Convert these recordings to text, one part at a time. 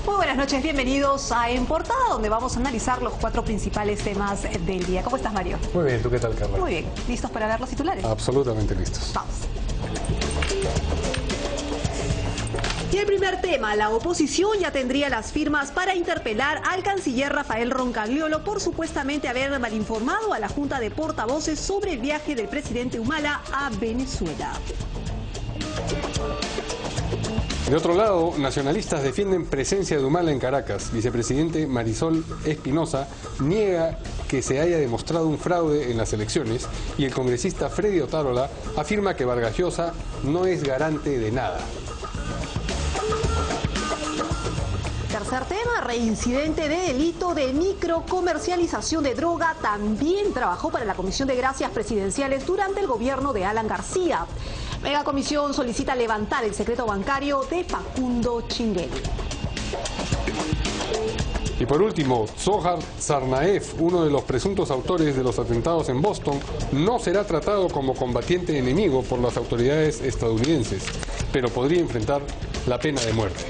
Muy buenas noches, bienvenidos a En Portada, donde vamos a analizar los 4 principales temas del día. ¿Cómo estás, Mario? Muy bien, ¿tú qué tal, Carla? Muy bien, ¿listos para ver los titulares? Absolutamente listos. Vamos. Y el primer tema, la oposición ya tendría las firmas para interpelar al canciller Rafael Roncagliolo por supuestamente haber malinformado a la Junta de Portavoces sobre el viaje del presidente Humala a Venezuela. De otro lado, nacionalistas defienden presencia de Humala en Caracas. Vicepresidente Marisol Espinosa niega que se haya demostrado un fraude en las elecciones y el congresista Freddy Otárola afirma que Vargas Llosa no es garante de nada. Tercer tema, reincidente de delito de microcomercialización de droga, también trabajó para la Comisión de Gracias Presidenciales durante el gobierno de Alan García. Megacomisión solicita levantar el secreto bancario de Facundo Chinguel. Y por último, Zohar Tsarnaev, uno de los presuntos autores de los atentados en Boston, no será tratado como combatiente enemigo por las autoridades estadounidenses, pero podría enfrentar la pena de muerte.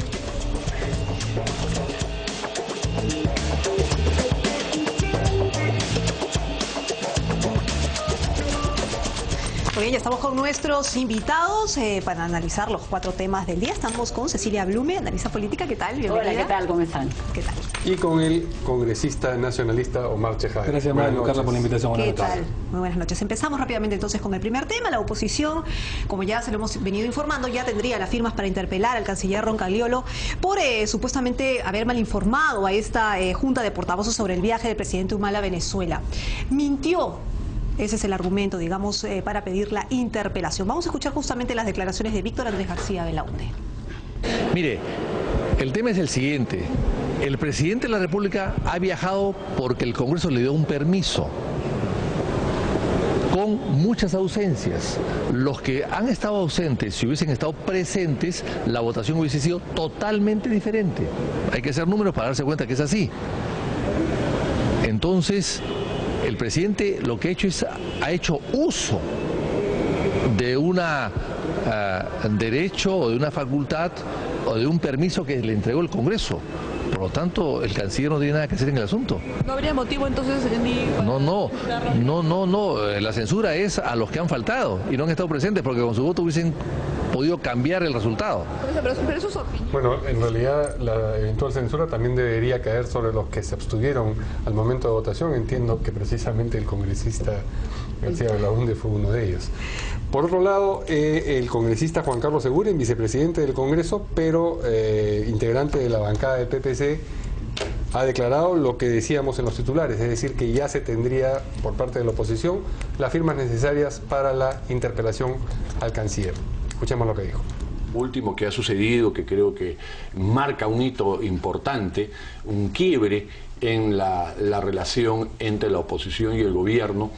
Muy bien, ya estamos con nuestros invitados para analizar los 4 temas del día. Estamos con Cecilia Blume, analista política. ¿Qué tal? Bienvenida. Hola, ¿qué tal? ¿Cómo están? ¿Qué tal? Y con el congresista nacionalista Omar Chejade. Gracias, Mario, Carla, por la invitación. ¿Qué tal? Muy buenas noches. Empezamos rápidamente entonces con el primer tema. La oposición, como ya se lo hemos venido informando, ya tendría las firmas para interpelar al canciller Roncagliolo por supuestamente haber malinformado a esta Junta de Portavoces sobre el viaje del presidente Humala a Venezuela. Mintió. Ese es el argumento, digamos, para pedir la interpelación. Vamos a escuchar justamente las declaraciones de Víctor Andrés García Belaunde. Mire, el tema es el siguiente. El presidente de la República ha viajado porque el Congreso le dio un permiso, con muchas ausencias. Los que han estado ausentes, si hubiesen estado presentes, la votación hubiese sido totalmente diferente. Hay que hacer números para darse cuenta que es así. Entonces, el presidente lo que ha hecho uso de un derecho o de una facultad o de un permiso que le entregó el Congreso. Por lo tanto, el canciller no tiene nada que hacer en el asunto. ¿No habría motivo entonces ni... No. La censura es a los que han faltado y no han estado presentes porque con su voto hubiesen podido cambiar el resultado. Pero eso es su opinión. Bueno, en realidad la eventual censura también debería caer sobre los que se abstuvieron al momento de votación. Entiendo que precisamente el congresista García Belaunde fue uno de ellos. Por otro lado, el congresista Juan Carlos Seguren, vicepresidente del Congreso, pero integrante de la bancada del PPC, ha declarado lo que decíamos en los titulares, es decir, que ya se tendría por parte de la oposición las firmas necesarias para la interpelación al canciller. Escuchemos lo que dijo. Último que ha sucedido, que creo que marca un hito importante, un quiebre en la relación entre la oposición y el gobierno,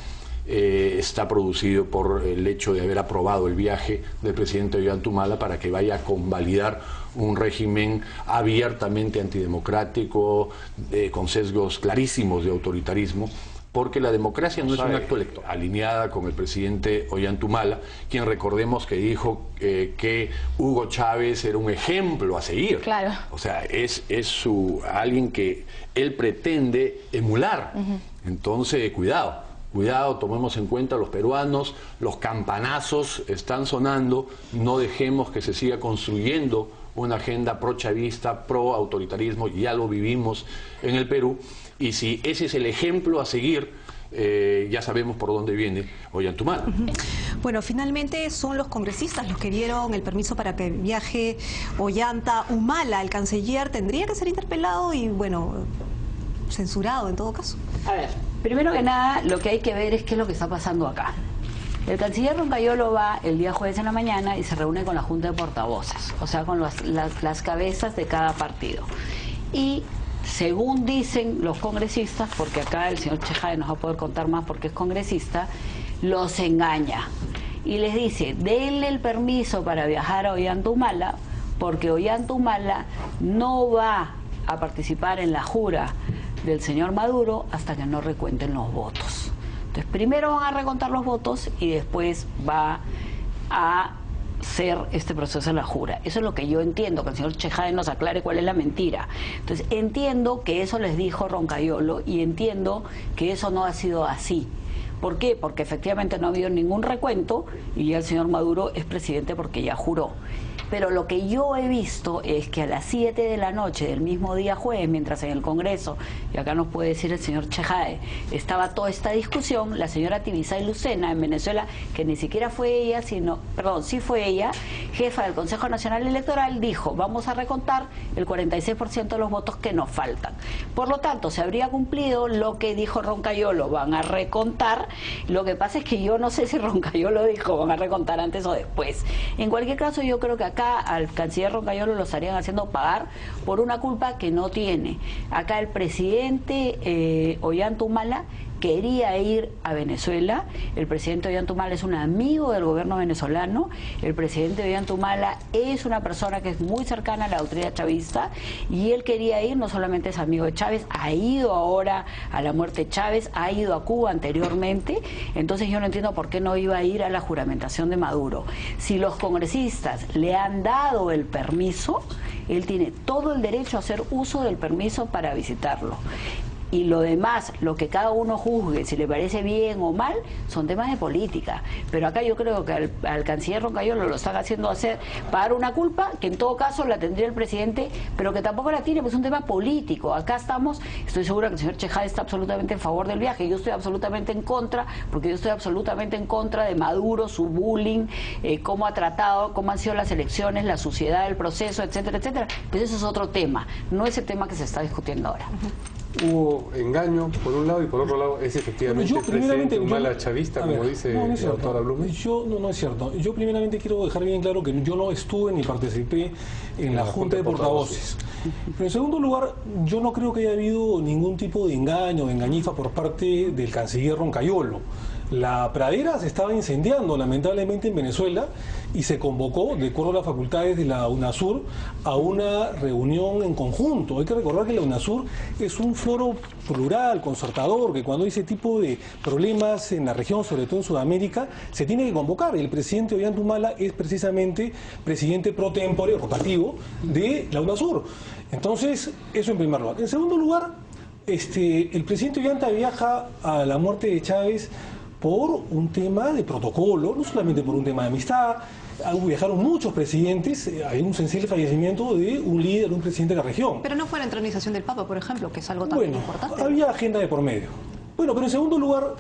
está producido por el hecho de haber aprobado el viaje del presidente Ollanta Humala para que vaya a convalidar un régimen abiertamente antidemocrático, con sesgos clarísimos de autoritarismo, porque la democracia no es un acto electoral. Alineada con el presidente Ollanta Humala, quien recordemos que dijo que Hugo Chávez era un ejemplo a seguir. Claro. O sea, es alguien que él pretende emular. Entonces, cuidado, tomemos en cuenta los peruanos, los campanazos están sonando, no dejemos que se siga construyendo una agenda pro-chavista, pro-autoritarismo, ya lo vivimos en el Perú. Y si ese es el ejemplo a seguir, ya sabemos por dónde viene Ollanta Humala. Bueno, finalmente son los congresistas los que dieron el permiso para que viaje Ollanta Humala. El canciller tendría que ser interpelado y, bueno, censurado en todo caso. A ver, primero que nada, lo que hay que ver es qué es lo que está pasando acá. El canciller Roncagliolo va el día jueves en la mañana y se reúne con la Junta de Portavoces, o sea, con las cabezas de cada partido. Y según dicen los congresistas, porque acá el señor Chejade nos va a poder contar más porque es congresista, los engaña y les dice, denle el permiso para viajar a Ollanta Humala, porque Ollanta Humala no va a participar en la jura del señor Maduro hasta que no recuenten los votos. Entonces, primero van a recontar los votos y después va a ser este proceso de la jura. Eso es lo que yo entiendo, que el señor Chejade nos aclare cuál es la mentira. Entonces, entiendo que eso les dijo Roncayolo y entiendo que eso no ha sido así. ¿Por qué? Porque efectivamente no ha habido ningún recuento y ya el señor Maduro es presidente porque ya juró. Pero lo que yo he visto es que a las 7 de la noche del mismo día jueves, mientras en el Congreso, y acá nos puede decir el señor Chejade, estaba toda esta discusión, la señora Tibisay Lucena en Venezuela, que ni siquiera fue ella, sí fue ella, jefa del Consejo Nacional Electoral, dijo, vamos a recontar el 46% de los votos que nos faltan. Por lo tanto, se habría cumplido lo que dijo Roncayolo, van a recontar. Lo que pasa es que yo no sé si Roncayolo dijo, van a recontar antes o después. En cualquier caso, yo creo que acá al canciller Roncayolo lo estarían haciendo pagar por una culpa que no tiene. Acá el presidente Ollanta-Humala quería ir a Venezuela. El presidente Ollanta-Humala es un amigo del gobierno venezolano. El presidente Ollanta-Humala es una persona que es muy cercana a la autoridad chavista y él quería ir, no solamente es amigo de Chávez, ha ido ahora a la muerte de Chávez, ha ido a Cuba anteriormente. Entonces yo no entiendo por qué no iba a ir a la juramentación de Maduro. Si los congresistas le han dado el permiso, él tiene todo el derecho a hacer uso del permiso para visitarlo. Y lo demás, lo que cada uno juzgue, si le parece bien o mal, son temas de política. Pero acá yo creo que al canciller Roncayolo lo están haciendo pagar una culpa, que en todo caso la tendría el presidente, pero que tampoco la tiene, pues es un tema político. Acá estoy segura que el señor Chejade está absolutamente en favor del viaje, yo estoy absolutamente en contra, porque yo estoy absolutamente en contra de Maduro, su bullying, cómo ha tratado, cómo han sido las elecciones, la suciedad del proceso, etcétera, etcétera. Pues eso es otro tema, no es el tema que se está discutiendo ahora. Hubo engaño por un lado y por otro lado es efectivamente el presidente Humala chavista, como dice la doctora Blume. No es cierto. Yo primeramente quiero dejar bien claro que yo no estuve ni participé en la Junta de Portavoces. Pero en segundo lugar, yo no creo que haya habido ningún tipo de engaño, de engañifa por parte del canciller Roncayolo. La pradera se estaba incendiando lamentablemente en Venezuela y se convocó, de acuerdo a las facultades de la UNASUR, a una reunión en conjunto. Hay que recordar que la UNASUR es un foro plural, concertador, que cuando hay ese tipo de problemas en la región, sobre todo en Sudamérica, se tiene que convocar. El presidente Ollanta-Humala es precisamente presidente pro tempore, rotativo, de la UNASUR. Entonces, eso en primer lugar. En segundo lugar, el presidente Ollanta viaja a la muerte de Chávez por un tema de protocolo, no solamente por un tema de amistad. Viajaron muchos presidentes, hay un sensible fallecimiento de un líder, un presidente de la región. Pero no fue la entronización del Papa, por ejemplo, que es algo también importante. Había agenda de por medio. Bueno, pero en segundo lugar,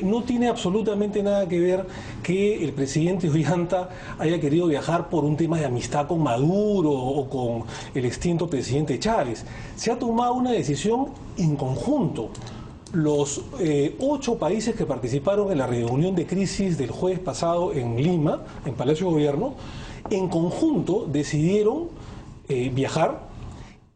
no tiene absolutamente nada que ver que el presidente Ollanta haya querido viajar por un tema de amistad con Maduro o con el extinto presidente Chávez. Se ha tomado una decisión en conjunto. Los 8 países que participaron en la reunión de crisis del jueves pasado en Lima, en Palacio de Gobierno, en conjunto decidieron viajar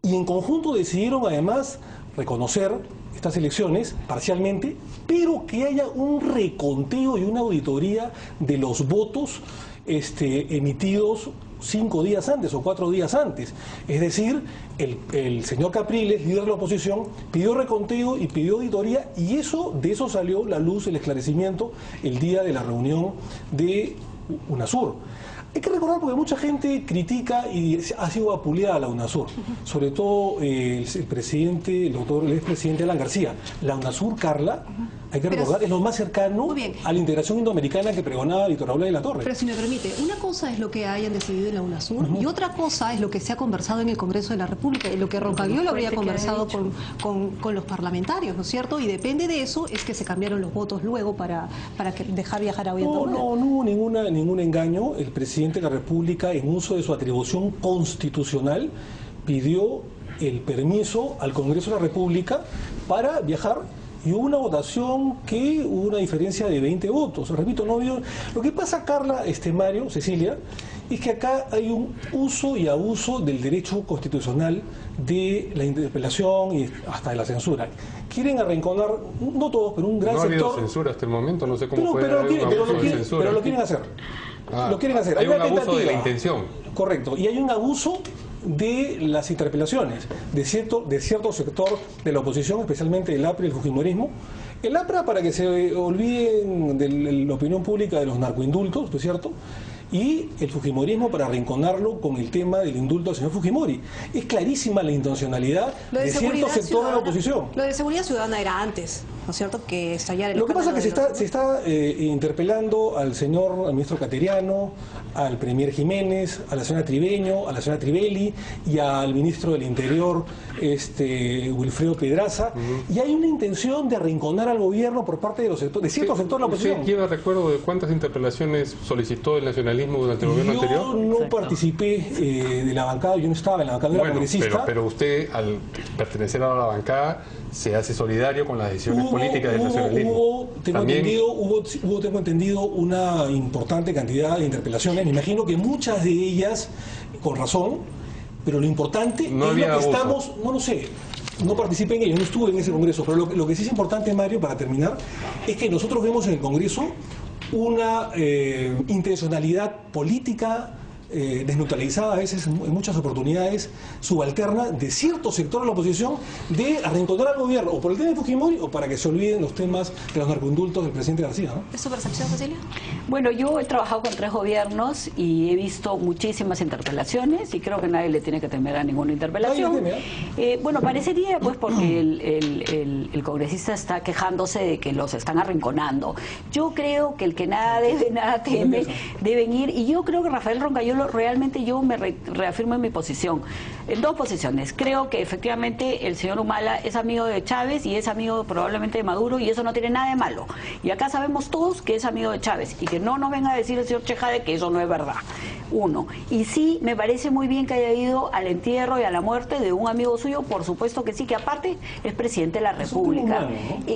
y en conjunto decidieron además reconocer estas elecciones parcialmente, pero que haya un reconteo y una auditoría de los votos emitidos 5 días antes o 4 días antes. Es decir, el señor Capriles, líder de la oposición, pidió reconteo y pidió auditoría y de eso salió la luz, el esclarecimiento el día de la reunión de UNASUR. Hay que recordar porque mucha gente critica y ha sido vapuleada la UNASUR, sobre todo el expresidente Alan García. La UNASUR, Carla, hay que recordar, es lo más cercano a la integración indoamericana que pregonaba Víctor Raúl de la Torre. Pero si me permite, una cosa es lo que hayan decidido en la UNASUR y otra cosa es lo que se ha conversado en el Congreso de la República y lo que Roncayolo habría conversado con los parlamentarios, ¿no es cierto? Y depende de eso es que se cambiaron los votos luego para dejar viajar a Ollanta-Humala. No hubo ningún engaño. El presidente de la República, en uso de su atribución constitucional, pidió el permiso al Congreso de la República para viajar y hubo una votación que hubo una diferencia de 20 votos. Repito, no vio. Lo que pasa, Carla, Mario, Cecilia, es que acá hay un uso y abuso del derecho constitucional de la interpelación y hasta de la censura. Quieren arrinconar, no todos, pero un gran sector. No ha habido censura hasta el momento, no sé cómo puede haber un abuso de censura. Pero lo quieren hacer. Lo quieren hacer. Hay un abuso de la intención. Correcto. Y hay un abuso de las interpelaciones de cierto sector de la oposición, especialmente el APRA y el fujimorismo. El APRA, para que se olviden de la opinión pública de los narcoindultos, ¿no es cierto? y el fujimorismo para arrinconarlo con el tema del indulto al señor Fujimori. Es clarísima la intencionalidad de cierto sector de la oposición. Lo de seguridad ciudadana era antes, ¿no es cierto? Que estallara el Lo que pasa es escándalo que se está interpelando al ministro Cateriano, al premier Jiménez, a la señora Tribeño, a la señora Trivelli y al ministro del Interior, Wilfredo Pedraza, y hay una intención de arrinconar al gobierno por parte de los sectores, de ciertos sectores de la oposición. ¿Usted lleva recuerdo de cuántas interpelaciones solicitó el nacionalismo durante el gobierno anterior? Yo no participé de la bancada, yo no estaba en la bancada, no era congresista. Pero usted, al pertenecer a la bancada, se hace solidario con las decisiones políticas del nacionalismo. Tengo entendido, una importante cantidad de interpelaciones. Me imagino que muchas de ellas, con razón, pero lo importante es lo que estamos, no lo sé. No participé en ello, no estuve en ese congreso, pero lo que sí es importante, Mario, para terminar, es que nosotros vemos en el congreso una intencionalidad política desneutralizada a veces, en muchas oportunidades, subalterna de cierto sector de la oposición de arrinconar al gobierno, o por el tema de Fujimori, o para que se olviden los temas de los narcoindultos del presidente García, ¿no? ¿Es su percepción, Cecilia? Bueno, yo he trabajado con 3 gobiernos y he visto muchísimas interpelaciones y creo que nadie le tiene que temer a ninguna interpelación. Bueno, parecería pues porque el congresista está quejándose de que los están arrinconando. Yo creo que el que nada debe, nada teme, deben ir, y yo creo que Rafael Roncayolo, realmente yo me reafirmo en mi posición, en 2 posiciones. Creo que efectivamente el señor Humala es amigo de Chávez y es amigo probablemente de Maduro, y eso no tiene nada de malo. Y acá sabemos todos que es amigo de Chávez, y que no nos venga a decir el señor Chejade que eso no es verdad. 1. Y sí, me parece muy bien que haya ido al entierro y a la muerte de un amigo suyo, por supuesto que sí, que aparte es presidente de la República.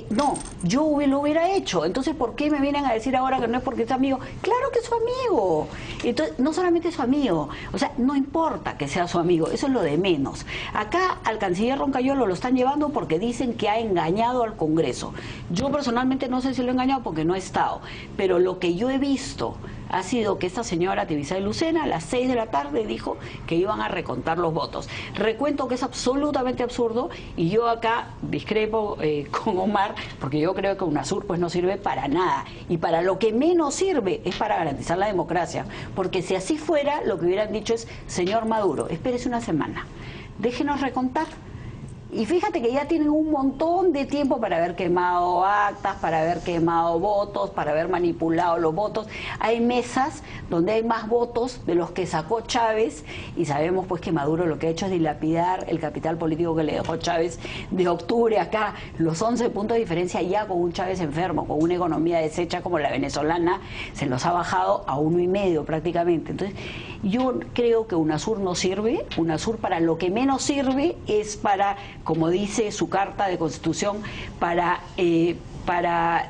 No, yo lo hubiera hecho. Entonces, ¿por qué me vienen a decir ahora que no es porque es amigo? Claro que es su amigo. Entonces, no solamente es su amigo, o sea, no importa que sea su amigo, eso es lo de menos. Acá al canciller Roncayolo lo están llevando porque dicen que ha engañado al Congreso. Yo personalmente no sé si lo he engañado porque no he estado, pero lo que yo he visto ha sido que esta señora Tibisay Lucena a las 6 de la tarde dijo que iban a recontar los votos. Recuento que es absolutamente absurdo, y yo acá discrepo con Omar, porque yo creo que UNASUR pues no sirve para nada, y para lo que menos sirve es para garantizar la democracia, porque si así fuera, lo que hubieran dicho es: señor Maduro, espérese una semana, déjenos recontar. Y fíjate que ya tienen un montón de tiempo para haber quemado actas, para haber quemado votos, para haber manipulado los votos. Hay mesas donde hay más votos de los que sacó Chávez, y sabemos pues que Maduro lo que ha hecho es dilapidar el capital político que le dejó Chávez de octubre acá. Los 11 puntos de diferencia ya con un Chávez enfermo, con una economía deshecha como la venezolana, se los ha bajado a 1,5 prácticamente. Entonces, yo creo que UNASUR no sirve. UNASUR para lo que menos sirve es para, como dice su carta de constitución, para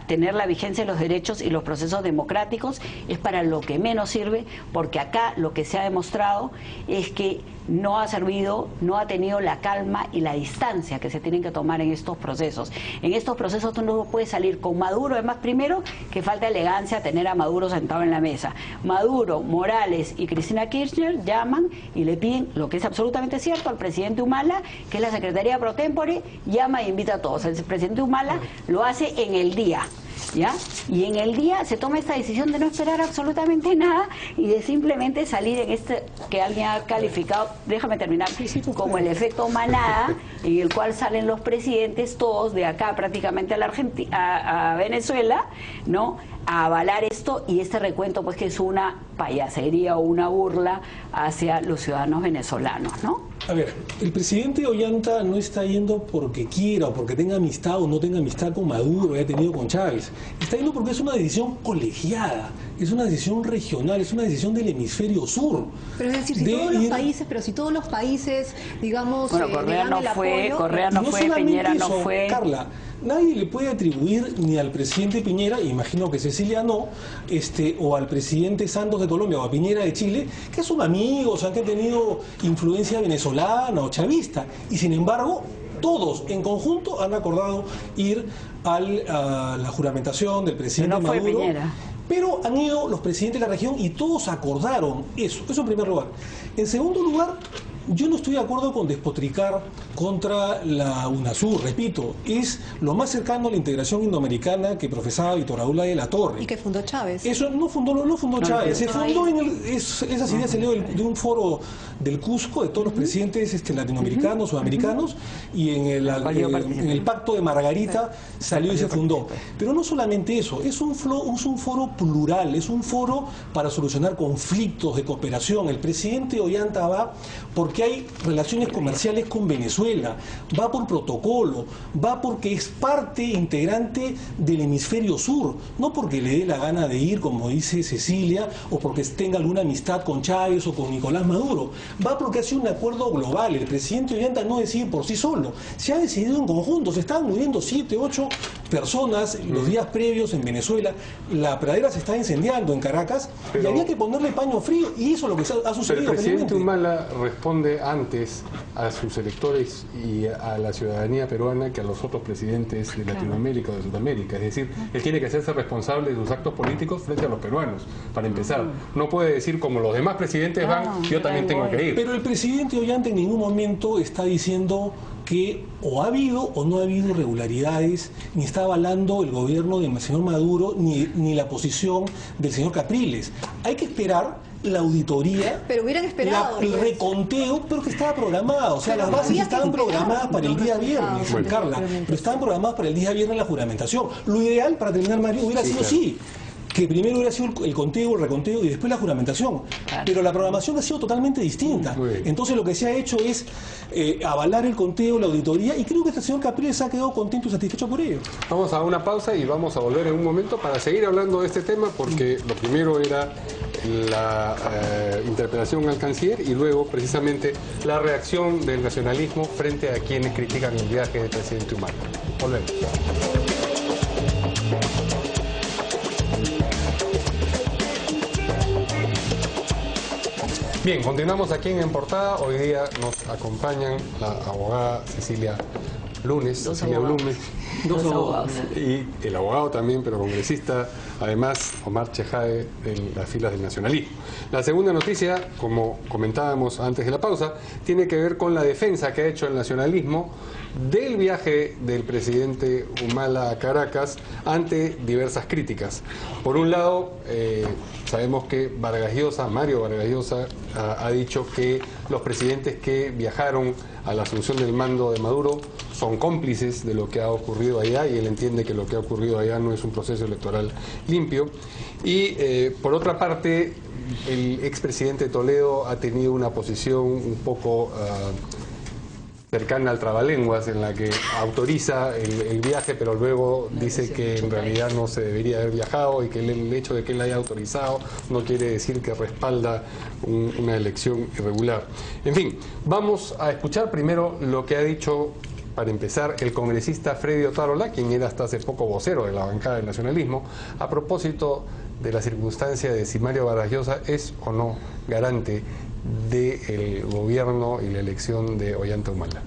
tener la vigencia de los derechos y los procesos democráticos. Es para lo que menos sirve, porque acá lo que se ha demostrado es que no ha servido, no ha tenido la calma y la distancia que se tienen que tomar en estos procesos. En estos procesos tú no puedes salir con Maduro, además primero que falta elegancia tener a Maduro sentado en la mesa. Maduro, Morales y Cristina Kirchner llaman y le piden, lo que es absolutamente cierto, al presidente Humala, que es la Secretaría Pro Tempore, llama e invita a todos. El presidente Humala lo hace en el día, ¿ya? Y en el día se toma esta decisión de no esperar absolutamente nada y de simplemente salir en este que alguien ha calificado, déjame terminar, como el efecto manada, en el cual salen los presidentes todos de acá prácticamente a Venezuela, ¿no?, a avalar esto, y este recuento pues que es una payasería o una burla hacia los ciudadanos venezolanos, ¿no? A ver, el presidente Ollanta no está yendo porque quiera o porque tenga amistad o no tenga amistad con Maduro, haya tenido con Chávez. Está yendo porque es una decisión colegiada, es una decisión regional, es una decisión del hemisferio sur. Pero es decir, si todos los países, digamos, bueno, Correa no fue, Correa no fue, Piñera no fue. Carla, nadie le puede atribuir ni al presidente Piñera, imagino que Cecilia no, o al presidente Santos de Colombia o a Piñera de Chile, que son amigos, que han tenido influencia venezolana o chavista, y sin embargo todos en conjunto han acordado ir a la juramentación del presidente no fue Maduro. Piñera. Pero han ido los presidentes de la región y todos acordaron eso en primer lugar. En segundo lugar, Yo no estoy de acuerdo con despotricar contra la UNASUR, repito, es lo más cercano a la integración indoamericana que profesaba Víctor Raúl de la Torre. Y que fundó Chávez. Eso no fundó Chávez, se fundó esas ideas salieron de un foro del Cusco, de todos los presidentes latinoamericanos, sudamericanos, y en el Pacto de Margarita salió y se fundó. Pero no solamente eso, es un foro plural, es un foro para solucionar conflictos de cooperación. El presidente Ollanta va porque hay relaciones comerciales con Venezuela, va por protocolo, va porque es parte integrante del hemisferio sur, no porque le dé la gana de ir, como dice Cecilia, o porque tenga alguna amistad con Chávez o con Nicolás Maduro, va porque hace un acuerdo global. El presidente Ollanta no decide por sí solo, se ha decidido en conjunto, se estaban muriendo 7, 8 personas los días previos en Venezuela, la pradera se está incendiando en Caracas, y había que ponerle paño frío, y eso es lo que ha sucedido. Pero el presidente Humala responde antes a sus electores y a la ciudadanía peruana que a los otros presidentes de Latinoamérica o de Sudamérica. Es decir, él tiene que hacerse responsable de sus actos políticos frente a los peruanos, para empezar. No puede decir, como los demás presidentes van, yo también tengo que ir. Pero el presidente Ollanta en ningún momento está diciendo que o ha habido o no ha habido irregularidades, ni está avalando el gobierno del señor Maduro, ni la posición del señor Capriles. Hay que esperar la auditoría, pero hubieran esperado el reconteo, pero que estaba programado. O sea, las bases estaban programadas para el día viernes, Carla, pero estaban programadas para el día viernes la juramentación. Lo ideal, para terminar, Mario, hubiera sido sí, que primero hubiera sido el conteo, el reconteo y después la juramentación. Pero la programación ha sido totalmente distinta. Entonces lo que se ha hecho es avalar el conteo, la auditoría, y creo que el señor Capriles ha quedado contento y satisfecho por ello. Vamos a una pausa y vamos a volver en un momento para seguir hablando de este tema, porque lo primero era la interpelación al canciller y luego precisamente la reacción del nacionalismo frente a quienes critican el viaje del presidente Humala. Volvemos. Bien, continuamos aquí en Portada. Hoy día nos acompañan la abogada Cecilia Lunes, Dos abogados. Y el abogado también, pero congresista, además, Omar Chejae, de las filas del nacionalismo. La segunda noticia, como comentábamos antes de la pausa, tiene que ver con la defensa que ha hecho el nacionalismo del viaje del presidente Humala a Caracas ante diversas críticas. Por un lado, sabemos que Mario Vargas Llosa ha dicho que los presidentes que viajaron a la asunción del mando de Maduro son cómplices de lo que ha ocurrido allá, y él entiende que lo que ha ocurrido allá no es un proceso electoral limpio. Y por otra parte, el expresidente Toledo ha tenido una posición un poco cercana al trabalenguas, en la que autoriza el viaje, pero luego dice que en realidad no se debería haber viajado, y que el hecho de que él haya autorizado no quiere decir que respalda una elección irregular. En fin, vamos a escuchar primero lo que ha dicho, para empezar, el congresista Freddy Otárola, quien era hasta hace poco vocero de la bancada del nacionalismo, a propósito de la circunstancia de si Mario Vargas Llosa es o no garante del gobierno y la elección de Ollanta Humala.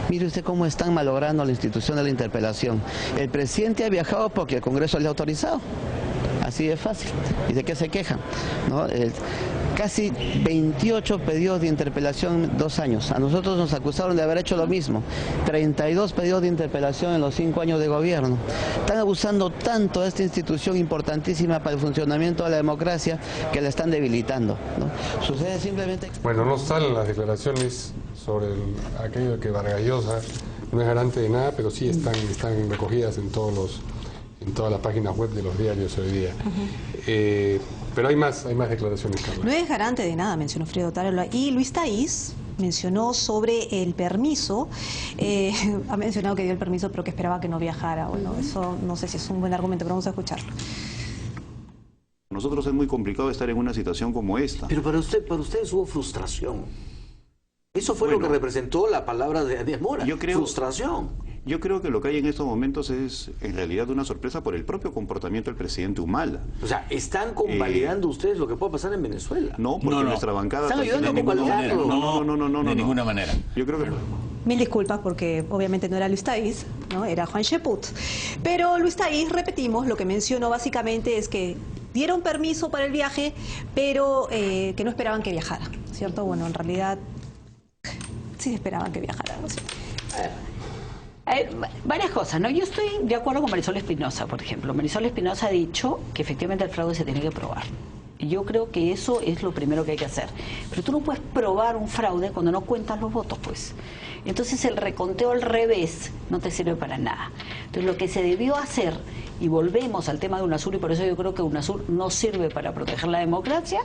Mire usted cómo están malogrando la institución de la interpelación. El presidente ha viajado porque el Congreso le ha autorizado. Así de fácil. ¿Y de qué se quejan? ¿No? Casi 28 pedidos de interpelación en 2 años. A nosotros nos acusaron de haber hecho lo mismo. 32 pedidos de interpelación en los 5 años de gobierno. Están abusando tanto de esta institución importantísima para el funcionamiento de la democracia que la están debilitando, ¿no? Sucede simplemente... Bueno, no salen las declaraciones sobre aquello de que Vargas Llosa no es garante de nada, pero sí están recogidas en todas las páginas web de los diarios hoy día. Pero hay más declaraciones, Carla. No es garante de nada, mencionó Freddy Otárola. Y Luis Taís mencionó sobre el permiso, ha mencionado que dio el permiso pero que esperaba que no viajara. Bueno, eso no sé si es un buen argumento, pero vamos a escucharlo. Para nosotros es muy complicado estar en una situación como esta. Pero para ustedes hubo frustración. Eso fue lo que representó la palabra de Díaz Mora, frustración. Yo creo que lo que hay en estos momentos es en realidad una sorpresa por el propio comportamiento del presidente Humala. O sea, ¿están convalidando ustedes lo que puede pasar en Venezuela? No, porque nuestra bancada... ¿Están ayudando a convalidarlo? No, de ninguna manera. Yo creo que... Mil disculpas porque obviamente no era Luis Taís, ¿no? Era Juan Cheput. Pero Luis Taís, repetimos, lo que mencionó básicamente es que dieron permiso para el viaje, pero que no esperaban que viajara, ¿cierto? Bueno, en realidad sí esperaban que viajara, ¿no? Varias cosas, ¿no? Yo estoy de acuerdo con Marisol Espinosa, por ejemplo. Marisol Espinosa ha dicho que efectivamente el fraude se tiene que probar. Y yo creo que eso es lo primero que hay que hacer. Pero tú no puedes probar un fraude cuando no cuentas los votos, pues. Entonces el reconteo al revés no te sirve para nada. Entonces lo que se debió hacer, y volvemos al tema de UNASUR, y por eso yo creo que UNASUR no sirve para proteger la democracia,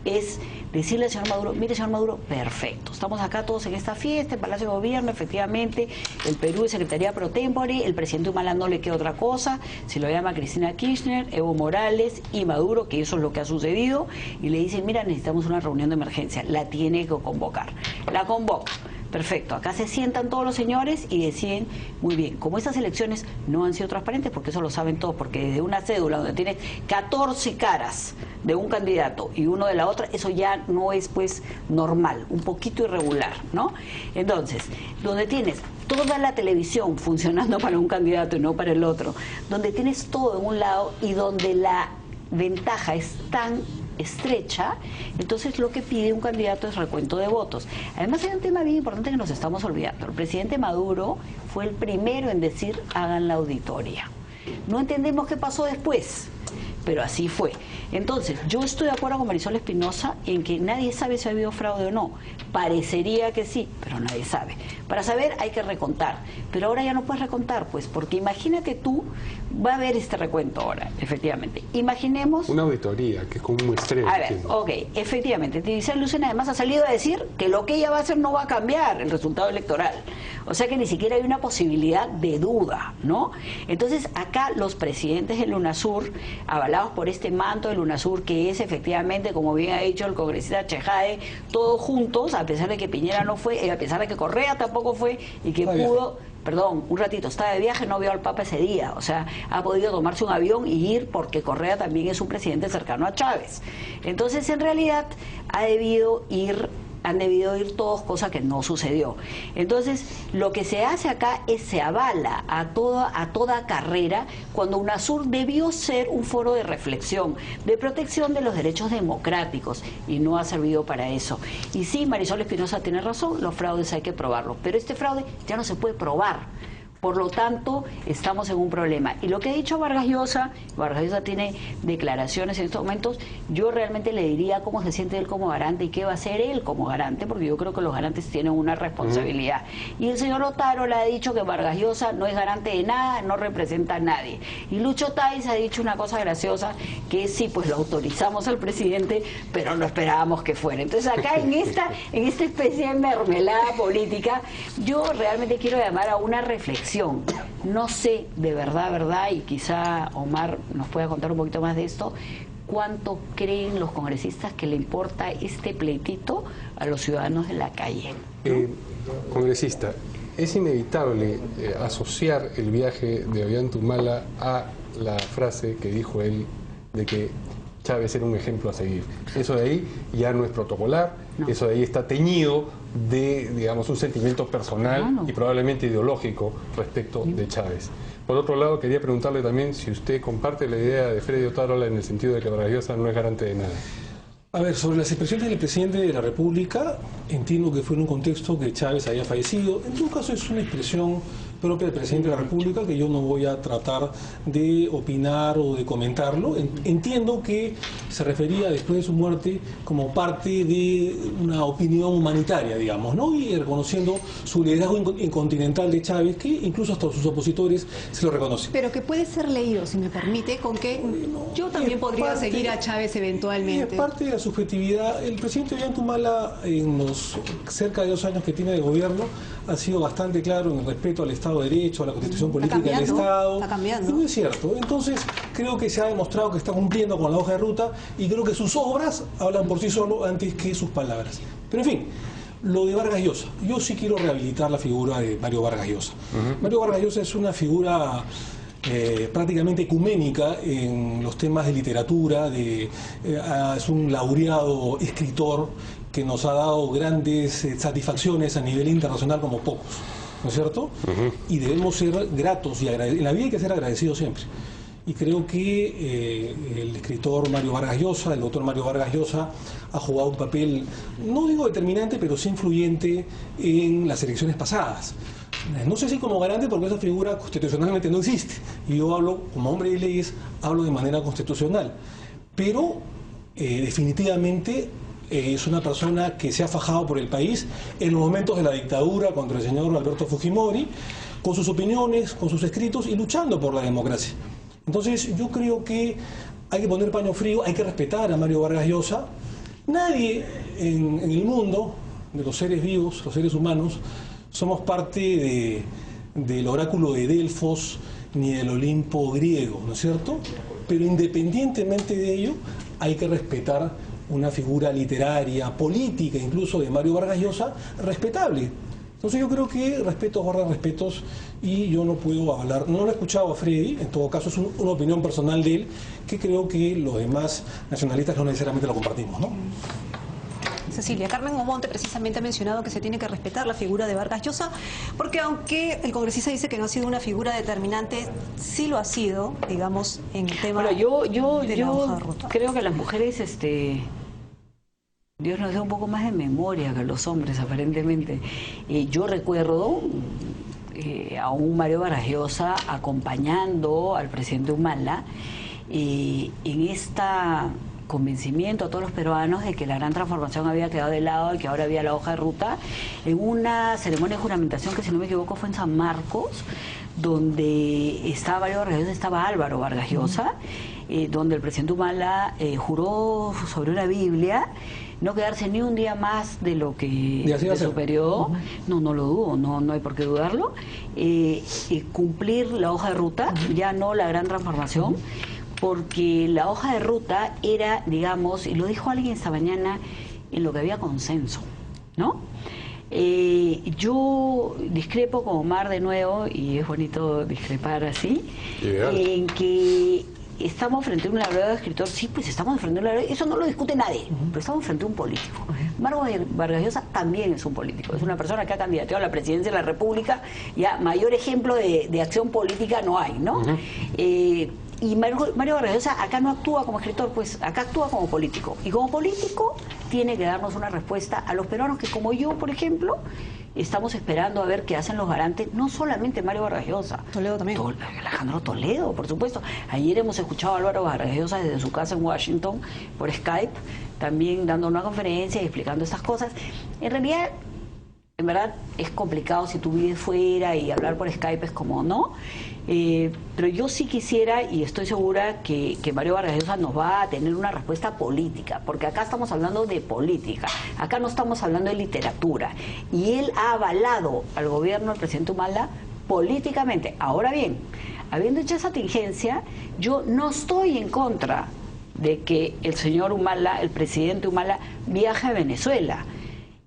es decirle al señor Maduro, mire señor Maduro, perfecto, estamos acá todos en esta fiesta, en Palacio de Gobierno, efectivamente, el Perú es Secretaría Pro Tempore, el presidente Humala no le queda otra cosa, se lo llama Cristina Kirchner, Evo Morales y Maduro, que eso es lo que ha sucedido, y le dicen, mira, necesitamos una reunión de emergencia, la tiene que convocar. La convoca. Perfecto, acá se sientan todos los señores y deciden, muy bien, como estas elecciones no han sido transparentes, porque eso lo saben todos, porque desde una cédula donde tienes 14 caras de un candidato y uno de la otra, eso ya no es pues normal, un poquito irregular, ¿no? Entonces, donde tienes toda la televisión funcionando para un candidato y no para el otro, donde tienes todo en un lado y donde la ventaja es tan estrecha, entonces lo que pide un candidato es recuento de votos. Además hay un tema bien importante que nos estamos olvidando. El presidente Maduro fue el primero en decir hagan la auditoría. No entendemos qué pasó después, pero así fue. Entonces, yo estoy de acuerdo con Marisol Espinosa en que nadie sabe si ha habido fraude o no. Parecería que sí, pero nadie sabe. Para saber hay que recontar, pero ahora ya no puedes recontar, pues, porque imagínate tú, va a haber este recuento ahora, efectivamente. Imaginemos... Una auditoría, que es como un muestreo. A ver, ok, efectivamente, Tizar Lucena además ha salido a decir que lo que ella va a hacer no va a cambiar el resultado electoral. O sea que ni siquiera hay una posibilidad de duda, ¿no? Entonces, acá los presidentes del UNASUR, avalados por este manto del UNASUR, que es efectivamente, como bien ha dicho el congresista Chejade, todos juntos, a pesar de que Piñera no fue, a pesar de que Correa tampoco fue, y que pudo... Perdón, un ratito, estaba de viaje, no vio al Papa ese día, o sea, ha podido tomarse un avión y ir porque Correa también es un presidente cercano a Chávez. Entonces, en realidad, han debido ir todos, cosa que no sucedió. Entonces, lo que se hace acá es se avala a toda carrera cuando UNASUR debió ser un foro de reflexión, de protección de los derechos democráticos, y no ha servido para eso. Y sí, Marisol Espinosa tiene razón, los fraudes hay que probarlos, pero este fraude ya no se puede probar. Por lo tanto, estamos en un problema. Y lo que ha dicho Vargas Llosa tiene declaraciones en estos momentos, yo realmente le diría cómo se siente él como garante y qué va a hacer él como garante, porque yo creo que los garantes tienen una responsabilidad. Y el señor Otaro le ha dicho que Vargas Llosa no es garante de nada, no representa a nadie. Y Lucho Táiz ha dicho una cosa graciosa, que sí, pues lo autorizamos al presidente, pero no esperábamos que fuera. Entonces acá en esta especie de mermelada política, yo realmente quiero llamar a una reflexión. No sé de verdad, y quizá Omar nos pueda contar un poquito más de esto, cuánto creen los congresistas que le importa este pleitito a los ciudadanos de la calle. Congresista, es inevitable asociar el viaje de Ollanta Humala a la frase que dijo él de que Chávez era un ejemplo a seguir. Eso de ahí ya no es protocolar, no. Eso de ahí está teñido de, digamos, un sentimiento personal y probablemente ideológico respecto de Chávez. Por otro lado, quería preguntarle también si usted comparte la idea de Freddy Otárola en el sentido de que Vargas Llosa no es garante de nada. A ver, sobre las expresiones del presidente de la República, entiendo que fue en un contexto que Chávez había fallecido. En todo caso, es una expresión propia del presidente de la República que yo no voy a tratar de opinar o de comentarlo. Entiendo que se refería después de su muerte como parte de una opinión humanitaria, digamos, ¿no? Y reconociendo su liderazgo incontinental de Chávez, que incluso hasta sus opositores se lo reconocen. Pero que puede ser leído, si me permite, con que yo también podría seguir a Chávez eventualmente. Es parte de la subjetividad. El presidente Ollanta Humala, en los cerca de 2 años que tiene de gobierno, ha sido bastante claro en el respeto al Estado de Derecho, a la Constitución política del Estado. Está cambiando. Y no es cierto. Entonces, creo que se ha demostrado que está cumpliendo con la hoja de ruta y creo que sus obras hablan por sí solo antes que sus palabras. Pero en fin, lo de Vargas Llosa. Yo sí quiero rehabilitar la figura de Mario Vargas Llosa. Mario Vargas Llosa es una figura prácticamente ecuménica en los temas de literatura, es un laureado escritor que nos ha dado grandes satisfacciones a nivel internacional como pocos, ¿no es cierto? Y debemos ser gratos, y en la vida hay que ser agradecidos siempre. y creo que el escritor Mario Vargas Llosa, el doctor Mario Vargas Llosa, ha jugado un papel, no digo determinante, pero sí influyente en las elecciones pasadas. No sé si como garante, porque esa figura constitucionalmente no existe, y yo hablo, como hombre de leyes, hablo de manera constitucional, pero definitivamente es una persona que se ha fajado por el país en los momentos de la dictadura contra el señor Alberto Fujimori, con sus opiniones, con sus escritos y luchando por la democracia. Entonces yo creo que hay que poner paño frío, hay que respetar a Mario Vargas Llosa. Nadie en el mundo, de los seres vivos, los seres humanos, somos parte del oráculo de Delfos ni del Olimpo griego, ¿no es cierto? Pero independientemente de ello, hay que respetar una figura literaria, política, incluso de Mario Vargas Llosa, respetable. Entonces yo creo que respetos guardan respetos y yo no puedo hablar, no lo he escuchado a Freddy, en todo caso es una opinión personal de él, que creo que los demás nacionalistas no necesariamente lo compartimos, ¿no? Cecilia, Carmen Omonte precisamente ha mencionado que se tiene que respetar la figura de Vargas Llosa, porque aunque el congresista dice que no ha sido una figura determinante, sí lo ha sido, digamos, en el tema de la hoja de ruta. Creo que las mujeres, Dios nos da un poco más de memoria que los hombres, aparentemente. Yo recuerdo a un Mario Vargas Llosa acompañando al presidente Humala en esta convencimiento a todos los peruanos de que la gran transformación había quedado de lado y que ahora había la hoja de ruta, en una ceremonia de juramentación que, si no me equivoco, fue en San Marcos, donde estaba Mario Vargas Llosa, estaba Álvaro Vargas Llosa, donde el presidente Humala juró sobre una Biblia no quedarse ni un día más de lo que de su periodo, no lo dudo, no hay por qué dudarlo, cumplir la hoja de ruta, ya no la gran transformación, porque la hoja de ruta era, digamos, y lo dijo alguien esta mañana, en lo que había consenso, ¿no? Yo discrepo con Omar de nuevo, y es bonito discrepar así, en que estamos frente a un laureado de escritor. Sí, pues estamos frente a un laureado, eso no lo discute nadie, pero estamos frente a un político. Vargas Llosa también es un político, es una persona que ha candidateado a la presidencia de la República, ya mayor ejemplo de acción política no hay, ¿no? Y Mario Vargas Llosa acá no actúa como escritor, pues acá actúa como político. Y como político tiene que darnos una respuesta a los peruanos que, como yo, por ejemplo, estamos esperando a ver qué hacen los garantes, no solamente Mario Vargas Llosa. Toledo también. Alejandro Toledo, por supuesto. Ayer hemos escuchado a Álvaro Vargas Llosa desde su casa en Washington, por Skype, también dando una conferencia y explicando estas cosas. En realidad, en verdad, es complicado si tú vives fuera y hablar por Skype es como no. Pero yo sí quisiera, y estoy segura que Mario Vargas Llosa nos va a tener una respuesta política, porque acá estamos hablando de política, acá no estamos hablando de literatura, y él ha avalado al gobierno del presidente Humala políticamente. Ahora bien, habiendo hecho esa tingencia, yo no estoy en contra de que el señor Humala, el presidente Humala, viaje a Venezuela.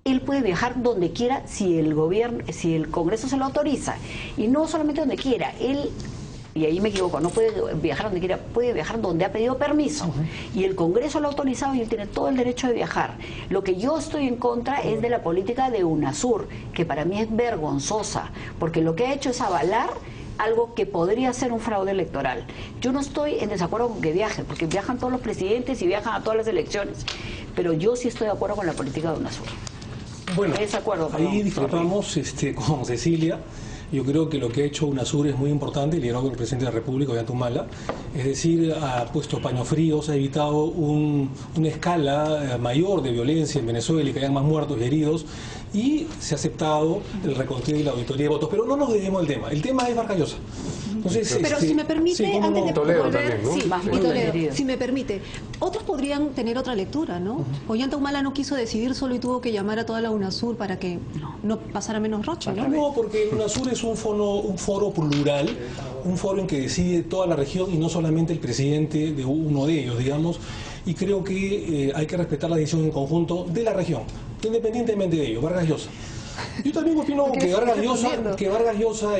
Él puede viajar donde quiera si el gobierno, si el Congreso se lo autoriza. Y no solamente donde quiera, él, y ahí me equivoco, no puede viajar donde quiera, puede viajar donde ha pedido permiso. Y el Congreso lo ha autorizado y él tiene todo el derecho de viajar. Lo que yo estoy en contra es de la política de UNASUR, que para mí es vergonzosa, porque lo que ha hecho es avalar algo que podría ser un fraude electoral. Yo no estoy en desacuerdo con que viaje, porque viajan todos los presidentes y viajan a todas las elecciones, pero yo sí estoy de acuerdo con la política de UNASUR. Bueno, ahí discrepamos con Cecilia. Yo creo que lo que ha hecho UNASUR es muy importante, liderado por el presidente de la República, Ollanta Humala. Es decir, ha puesto paños fríos, ha evitado una escala mayor de violencia en Venezuela y que hayan más muertos y heridos, y se ha aceptado el reconteo y la auditoría de votos. Pero no nos dejemos el tema. El tema es Vargas Llosa. Entonces, pero si me permite, sí, antes de Toledo volver, también, ¿no? sí, Sí. y Toledo, si me permite, otros podrían tener otra lectura, ¿no? Ollanta Humala no quiso decidir solo y tuvo que llamar a toda la UNASUR para que no pasara menos roche, ¿no? No, porque UNASUR es un foro plural, un foro en que decide toda la región y no solamente el presidente de uno de ellos, digamos, y creo que hay que respetar la decisión en conjunto de la región, independientemente de ello. Vargas Llosa. Yo también opino que Vargas Llosa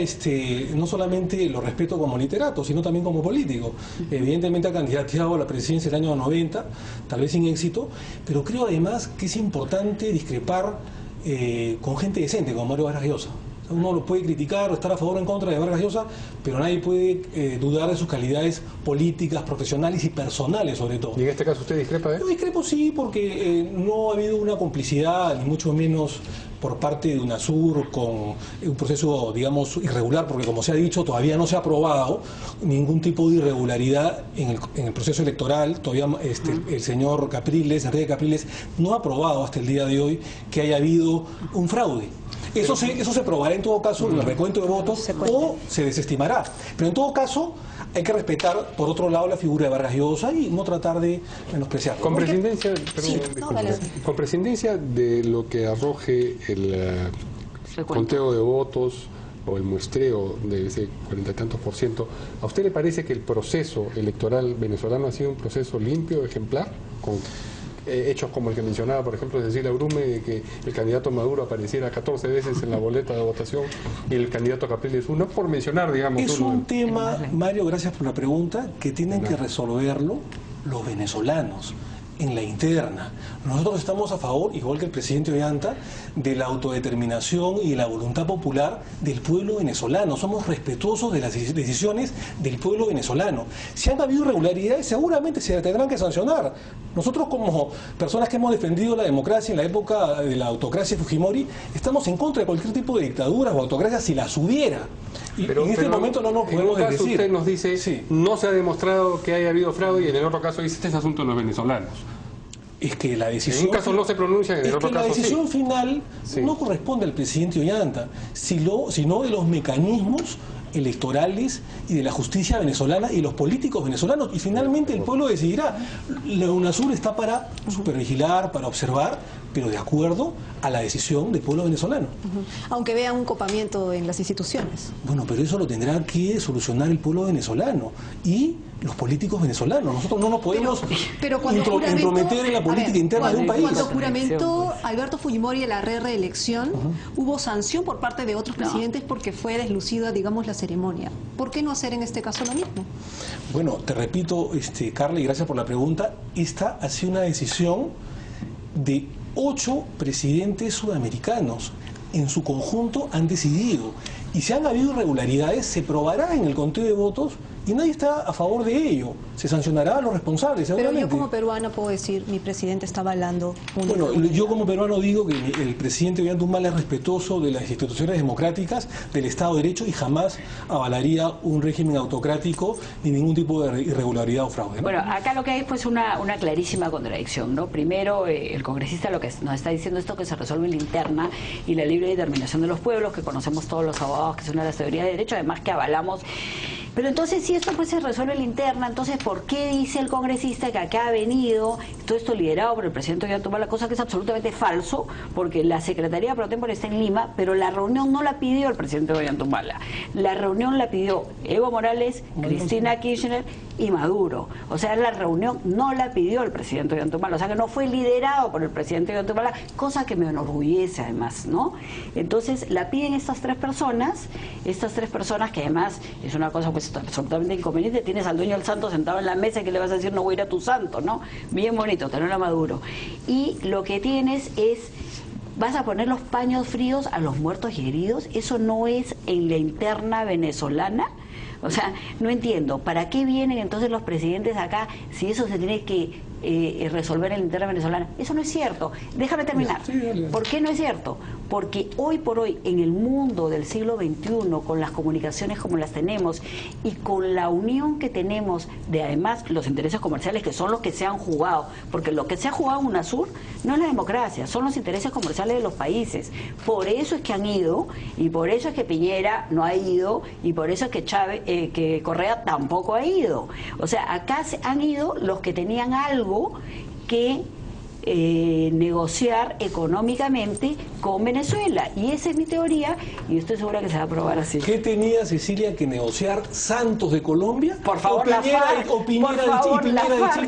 no solamente lo respeto como literato, sino también como político. Evidentemente ha candidateado a la presidencia el año 90, tal vez sin éxito, pero creo además que es importante discrepar con gente decente, como Mario Vargas Llosa. Uno lo puede criticar o estar a favor o en contra de Vargas Llosa, pero nadie puede dudar de sus calidades políticas, profesionales y personales sobre todo. ¿Y en este caso usted discrepa de él? Yo discrepo sí, porque no ha habido una complicidad, ni mucho menos por parte de UNASUR con un proceso, digamos, irregular, porque como se ha dicho, todavía no se ha aprobado ningún tipo de irregularidad en el proceso electoral. Todavía el señor Capriles, Enrique Capriles, no ha aprobado hasta el día de hoy que haya habido un fraude. Eso se probará en todo caso en el recuento de votos o se desestimará. Pero en todo caso hay que respetar, por otro lado, la figura de Vargas Llosa y no tratar de menospreciarlo. Con prescindencia de lo que arroje el conteo de votos o el muestreo de ese 40 y tantos %, ¿a usted le parece que el proceso electoral venezolano ha sido un proceso limpio, ejemplar, con hechos como el que mencionaba, por ejemplo, Cecilia Brume, de que el candidato Maduro apareciera 14 veces en la boleta de votación y el candidato Capriles 1, por mencionar, digamos... Es un tema, Mario, gracias por la pregunta, que tienen que resolverlo los venezolanos en la interna. Nosotros estamos a favor, igual que el presidente Ollanta, de la autodeterminación y la voluntad popular del pueblo venezolano. Somos respetuosos de las decisiones del pueblo venezolano. Si han habido irregularidades, seguramente se tendrán que sancionar. Nosotros, como personas que hemos defendido la democracia en la época de la autocracia Fujimori, estamos en contra de cualquier tipo de dictaduras o autocracia si las hubiera. Pero en este momento no nos podemos decir. Usted nos dice, sí, no se ha demostrado que haya habido fraude, y en el otro caso dice, este es asunto de los venezolanos. Es que la decisión... En un caso no se pronuncia, en el otro caso sí. La decisión final no corresponde al presidente Ollanta, sino de los mecanismos electorales y de la justicia venezolana y los políticos venezolanos, y finalmente el pueblo decidirá. La UNASUR está para supervigilar, para observar, pero de acuerdo a la decisión del pueblo venezolano. Aunque vea un copamiento en las instituciones. Bueno, pero eso lo tendrá que solucionar el pueblo venezolano y los políticos venezolanos. Nosotros no nos podemos entrometer en la política interna de un país. Cuando juramentó Alberto Fujimori de la reelección, hubo sanción por parte de otros presidentes porque fue deslucida, digamos, la ceremonia. ¿Por qué no hacer en este caso lo mismo? Bueno, te repito, Carla, y gracias por la pregunta, esta ha sido una decisión de 8 presidentes sudamericanos. En su conjunto han decidido. Y si han habido irregularidades, se probará en el conteo de votos y nadie está a favor de ello. Se sancionará a los responsables, seguramente. Pero yo como peruano puedo decir, mi presidente está avalando un... Bueno, yo como peruano digo que el presidente Ollanta Humala es respetuoso de las instituciones democráticas, del Estado de Derecho, y jamás avalaría un régimen autocrático ni ningún tipo de irregularidad o fraude, ¿no? Bueno, acá lo que hay pues una clarísima contradicción, ¿no? Primero, el congresista lo que nos está diciendo esto que se resuelve en la interna y la libre determinación de los pueblos, que conocemos todos los abogados, que es una de las teorías de derecho, además que avalamos. Pero entonces, si esto pues se resuelve en la interna, entonces, ¿por qué dice el congresista que acá ha venido todo esto liderado por el presidente Ollanta Humala? Cosa que es absolutamente falso, porque la Secretaría Pro Tempore está en Lima, pero la reunión no la pidió el presidente Ollanta Humala. La reunión la pidió Evo Morales, Cristina Kirchner y Maduro. O sea, la reunión no la pidió el presidente Ollanta Humala, o sea que no fue liderado por el presidente Ollanta Humala, cosa que me enorgullece además, ¿no? Entonces, la piden estas tres personas que además es una cosa pues absolutamente inconveniente. Tienes al dueño del santo sentado en la mesa y que le vas a decir no voy a ir a tu santo, ¿no? Bien bonito, tener a Maduro. Y lo que tienes es, vas a poner los paños fríos a los muertos y heridos. Eso no es en la interna venezolana. O sea, no entiendo, ¿para qué vienen entonces los presidentes acá si eso se tiene que resolver en la interna venezolana? Eso no es cierto. Déjame terminar. ¿Por qué no es cierto? Porque hoy por hoy, en el mundo del siglo XXI, con las comunicaciones como las tenemos y con la unión que tenemos de además los intereses comerciales que son los que se han jugado, porque lo que se ha jugado en UNASUR no es la democracia, son los intereses comerciales de los países. Por eso es que han ido, y por eso es que Piñera no ha ido, y por eso es que que Correa tampoco ha ido. O sea, acá han ido los que tenían algo que negociar económicamente con Venezuela, y esa es mi teoría y estoy segura que se va a probar así. ¿Qué tenía Cecilia que negociar Santos de Colombia? Por favor, la FARC, o Piñera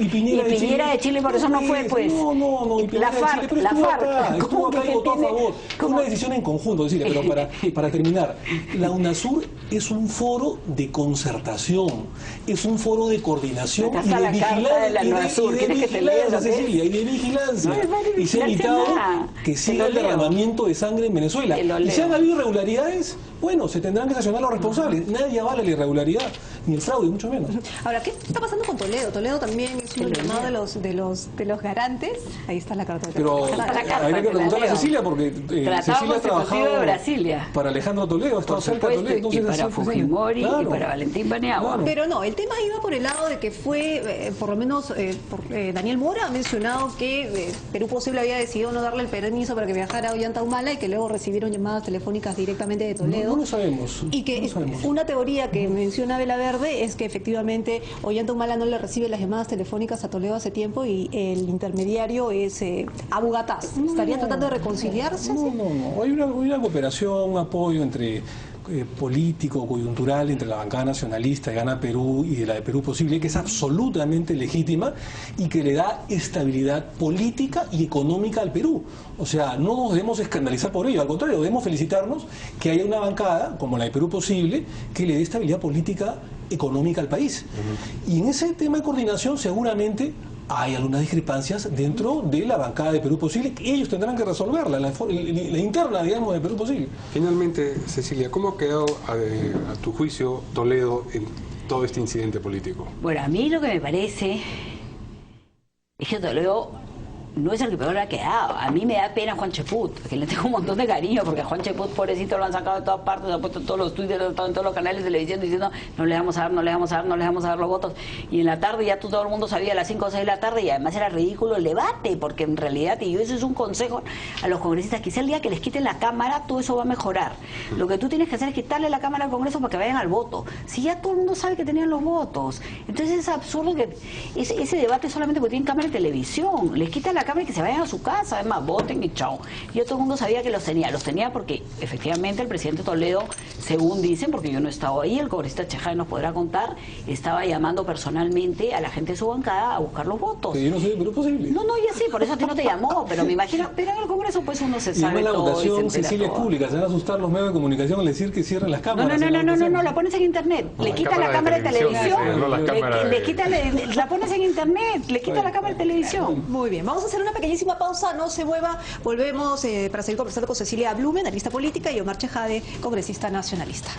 y Piñera de Chile, por eso no fue, pues. No, la FARC, la FARC estuvo acá y votó a favor. Fue una decisión en conjunto, Cecilia, pero para terminar, la UNASUR es un foro de concertación, es un foro de coordinación y de vigilancia, Cecilia, y de vigilancia Francia y se ha evitado que siga el derramamiento de sangre en Venezuela. Y si han habido irregularidades, bueno, se tendrán que sancionar los responsables. Nadie avala la irregularidad, ni el fraude, mucho menos. Ahora, ¿qué está pasando con Toledo? Toledo también es un llamado de los garantes. Ahí está la carta de Toledo. Pero habría que preguntarle a Cecilia, porque Cecilia ha trabajado para Alejandro Toledo, ha estado cerca de Toledo. Entonces, y para Fujimori, y para Valentín Paniagua. Pero no, el tema iba por el lado de que fue, por lo menos Daniel Mora ha mencionado que Perú Posible había decidido no darle el permiso para que viajara a Ollanta Humala y que luego recibieron llamadas telefónicas directamente de Toledo. No lo sabemos. Y que una teoría que menciona Vela Verde es que efectivamente Ollanta Humala no le recibe las llamadas telefónicas a Toledo hace tiempo y el intermediario es Abu Gataz. ¿Estaría tratando de reconciliarse? No. Hay una cooperación, un apoyo entre político, coyuntural entre la bancada nacionalista de Gana Perú y de la de Perú Posible, que es absolutamente legítima y que le da estabilidad política y económica al Perú. O sea, no nos debemos escandalizar por ello, al contrario, debemos felicitarnos que haya una bancada como la de Perú Posible que le dé estabilidad política económica al país. Y en ese tema de coordinación seguramente hay algunas discrepancias dentro de la bancada de Perú Posible que ellos tendrán que resolverla, la interna, digamos, de Perú Posible. Finalmente, Cecilia, ¿cómo ha quedado a tu juicio Toledo en todo este incidente político? Bueno, a mí lo que me parece es que Toledo no es el que peor ha quedado. A mí me da pena Juan Cheput, que le tengo un montón de cariño, porque a Juan Cheput, pobrecito, lo han sacado de todas partes, lo han puesto en todos los twitters, en todos los canales de televisión diciendo no le vamos a dar, no le vamos a dar, no le vamos a dar los votos. Y en la tarde ya todo el mundo sabía a las 5 o 6 de la tarde y además era ridículo el debate, porque en realidad, y yo eso es un consejo a los congresistas, quizá el día que les quiten la cámara todo eso va a mejorar. Lo que tú tienes que hacer es quitarle la cámara al Congreso para que vayan al voto. Si ya todo el mundo sabe que tenían los votos. Entonces es absurdo que ese debate solamente porque tienen cámara de televisión. Les quitan la cámara y que se vayan a su casa, además voten y chao. Ya todo el mundo sabía que los tenía porque efectivamente el presidente Toledo, según dicen, porque yo no he estado ahí, el congresista Chejade nos podrá contar, estaba llamando personalmente a la gente de su bancada a buscar los votos. Que yo no soy de Perú Posible. No, ya sí, por eso a ti no te llamó, pero me imagino, pero en el Congreso pues uno se sabe la todo. votación, Cecilia, es pública, se van a asustar los medios de comunicación al decir que cierren las cámaras. No, la pones en internet, le quita la cámara de televisión, le quita, la pones en internet, le quita la cámara de televisión. Muy bien, vamos a hacer una pequeñísima pausa, no se mueva, volvemos para seguir conversando con Cecilia Blume, analista política, y Omar Chejade, congresista nacionalista.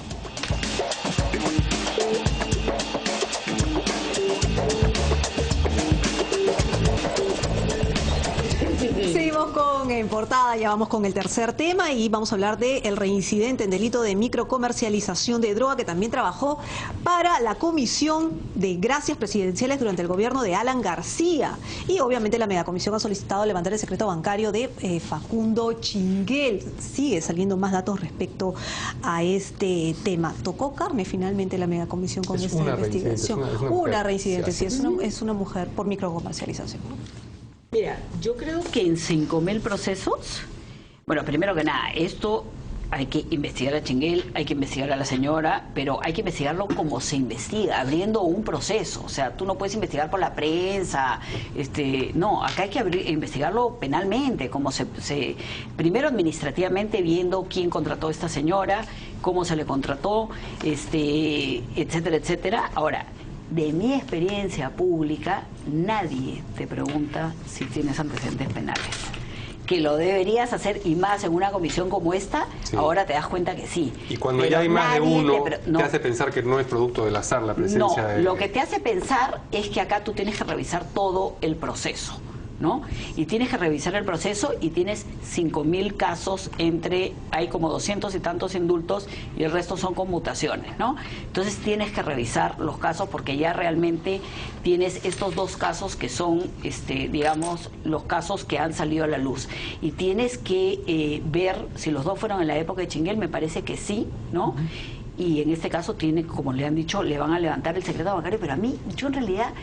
Seguimos con En Portada, ya vamos con el tercer tema y vamos a hablar del reincidente en delito de microcomercialización de droga que también trabajó para la Comisión de Gracias Presidenciales durante el gobierno de Alan García. Y obviamente la megacomisión ha solicitado levantar el secreto bancario de Facundo Chinguel. Sigue saliendo más datos respecto a este tema. Tocó carne finalmente la megacomisión con esta investigación. Una reincidente, sí, es una mujer por microcomercialización. Mira, yo creo que en 5.000 procesos, bueno, primero que nada, esto hay que investigar a Chinguel, hay que investigar a la señora, pero hay que investigarlo como se investiga, abriendo un proceso. O sea, tú no puedes investigar por la prensa, no, acá hay que investigarlo penalmente, como primero administrativamente, viendo quién contrató a esta señora, cómo se le contrató, etcétera, etcétera. Ahora, de mi experiencia pública, nadie te pregunta si tienes antecedentes penales. Que lo deberías hacer, y más en una comisión como esta, sí. Ahora te das cuenta que sí. Y cuando ya hay más de uno, te hace pensar que no es producto del azar la presencia de... Lo que te hace pensar es que acá tú tienes que revisar todo el proceso, ¿no? Y tienes que revisar el proceso y tienes 5.000 casos hay como 200 y tantos indultos y el resto son conmutaciones, ¿no? Entonces tienes que revisar los casos porque ya realmente tienes estos dos casos que son, digamos, los casos que han salido a la luz. Y tienes que ver si los dos fueron en la época de Chinguel, me parece que sí, ¿no? Y en este caso como le han dicho, le van a levantar el secreto bancario, pero a mí, yo en realidad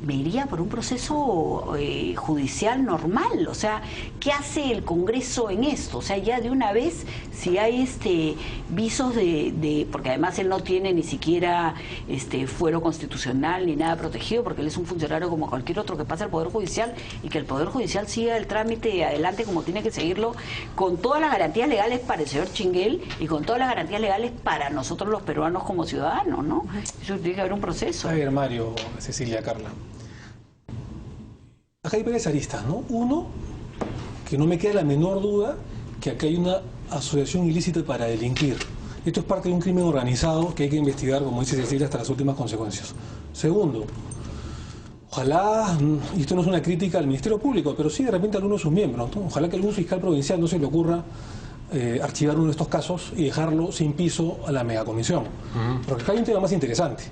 me iría por un proceso judicial normal. O sea, ¿qué hace el Congreso en esto? O sea, ya de una vez, si hay visos porque además él no tiene ni siquiera fuero constitucional ni nada protegido, porque él es un funcionario como cualquier otro que pasa al Poder Judicial, y que el Poder Judicial siga el trámite adelante como tiene que seguirlo, con todas las garantías legales para el señor Chinguel y con todas las garantías legales para nosotros los peruanos como ciudadanos, ¿no? Eso tiene que haber un proceso. A ver, Mario, Cecilia, Carla. Acá hay varias aristas, ¿no? Uno, que no me queda la menor duda que acá hay una asociación ilícita para delinquir. Esto es parte de un crimen organizado que hay que investigar, como dice Cecilia, hasta las últimas consecuencias. Segundo, ojalá, y esto no es una crítica al Ministerio Público, pero sí de repente a alguno de sus miembros, ¿no? Ojalá que algún fiscal provincial no se le ocurra archivar uno de estos casos y dejarlo sin piso a la megacomisión. Porque acá hay un tema más interesante.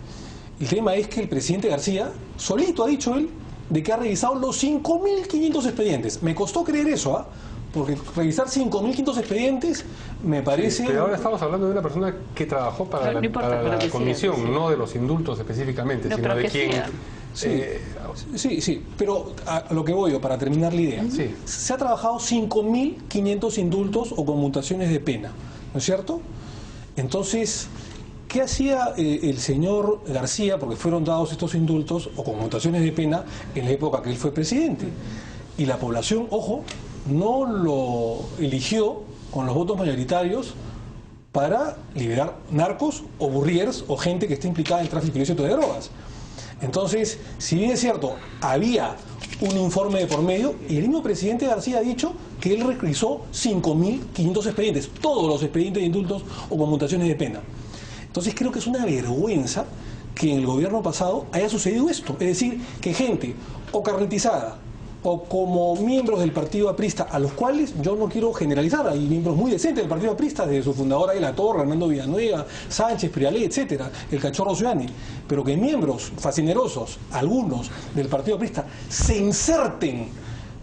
El tema es que el presidente García, solito ha dicho él, de que ha revisado los 5.500 expedientes. Me costó creer eso, ¿ah? Porque revisar 5.500 expedientes me parece... Sí, pero ahora estamos hablando de una persona que trabajó para la comisión, sí, no de los indultos específicamente, no, sino de quien... Sí, pero a lo que voy yo, para terminar la idea, se ha trabajado 5.500 indultos o conmutaciones de pena, ¿no es cierto? Entonces, ¿qué hacía el señor García? Porque fueron dados estos indultos o conmutaciones de pena en la época que él fue presidente. Y la población, ojo, no lo eligió con los votos mayoritarios para liberar narcos o burriers o gente que esté implicada en el tráfico ilícito de drogas. Entonces, si bien es cierto, había un informe de por medio, y el mismo presidente García ha dicho que él revisó 5.500 expedientes, todos los expedientes de indultos o conmutaciones de pena. Entonces creo que es una vergüenza que en el gobierno pasado haya sucedido esto, es decir, que gente o carnetizada o como miembros del partido aprista, a los cuales yo no quiero generalizar, hay miembros muy decentes del partido aprista, desde su fundadora de La Torre, Hernando Villanueva, Sánchez, Prialé, etcétera, el Cachorro Ciudadani, pero que miembros fascinerosos, algunos del partido aprista, se inserten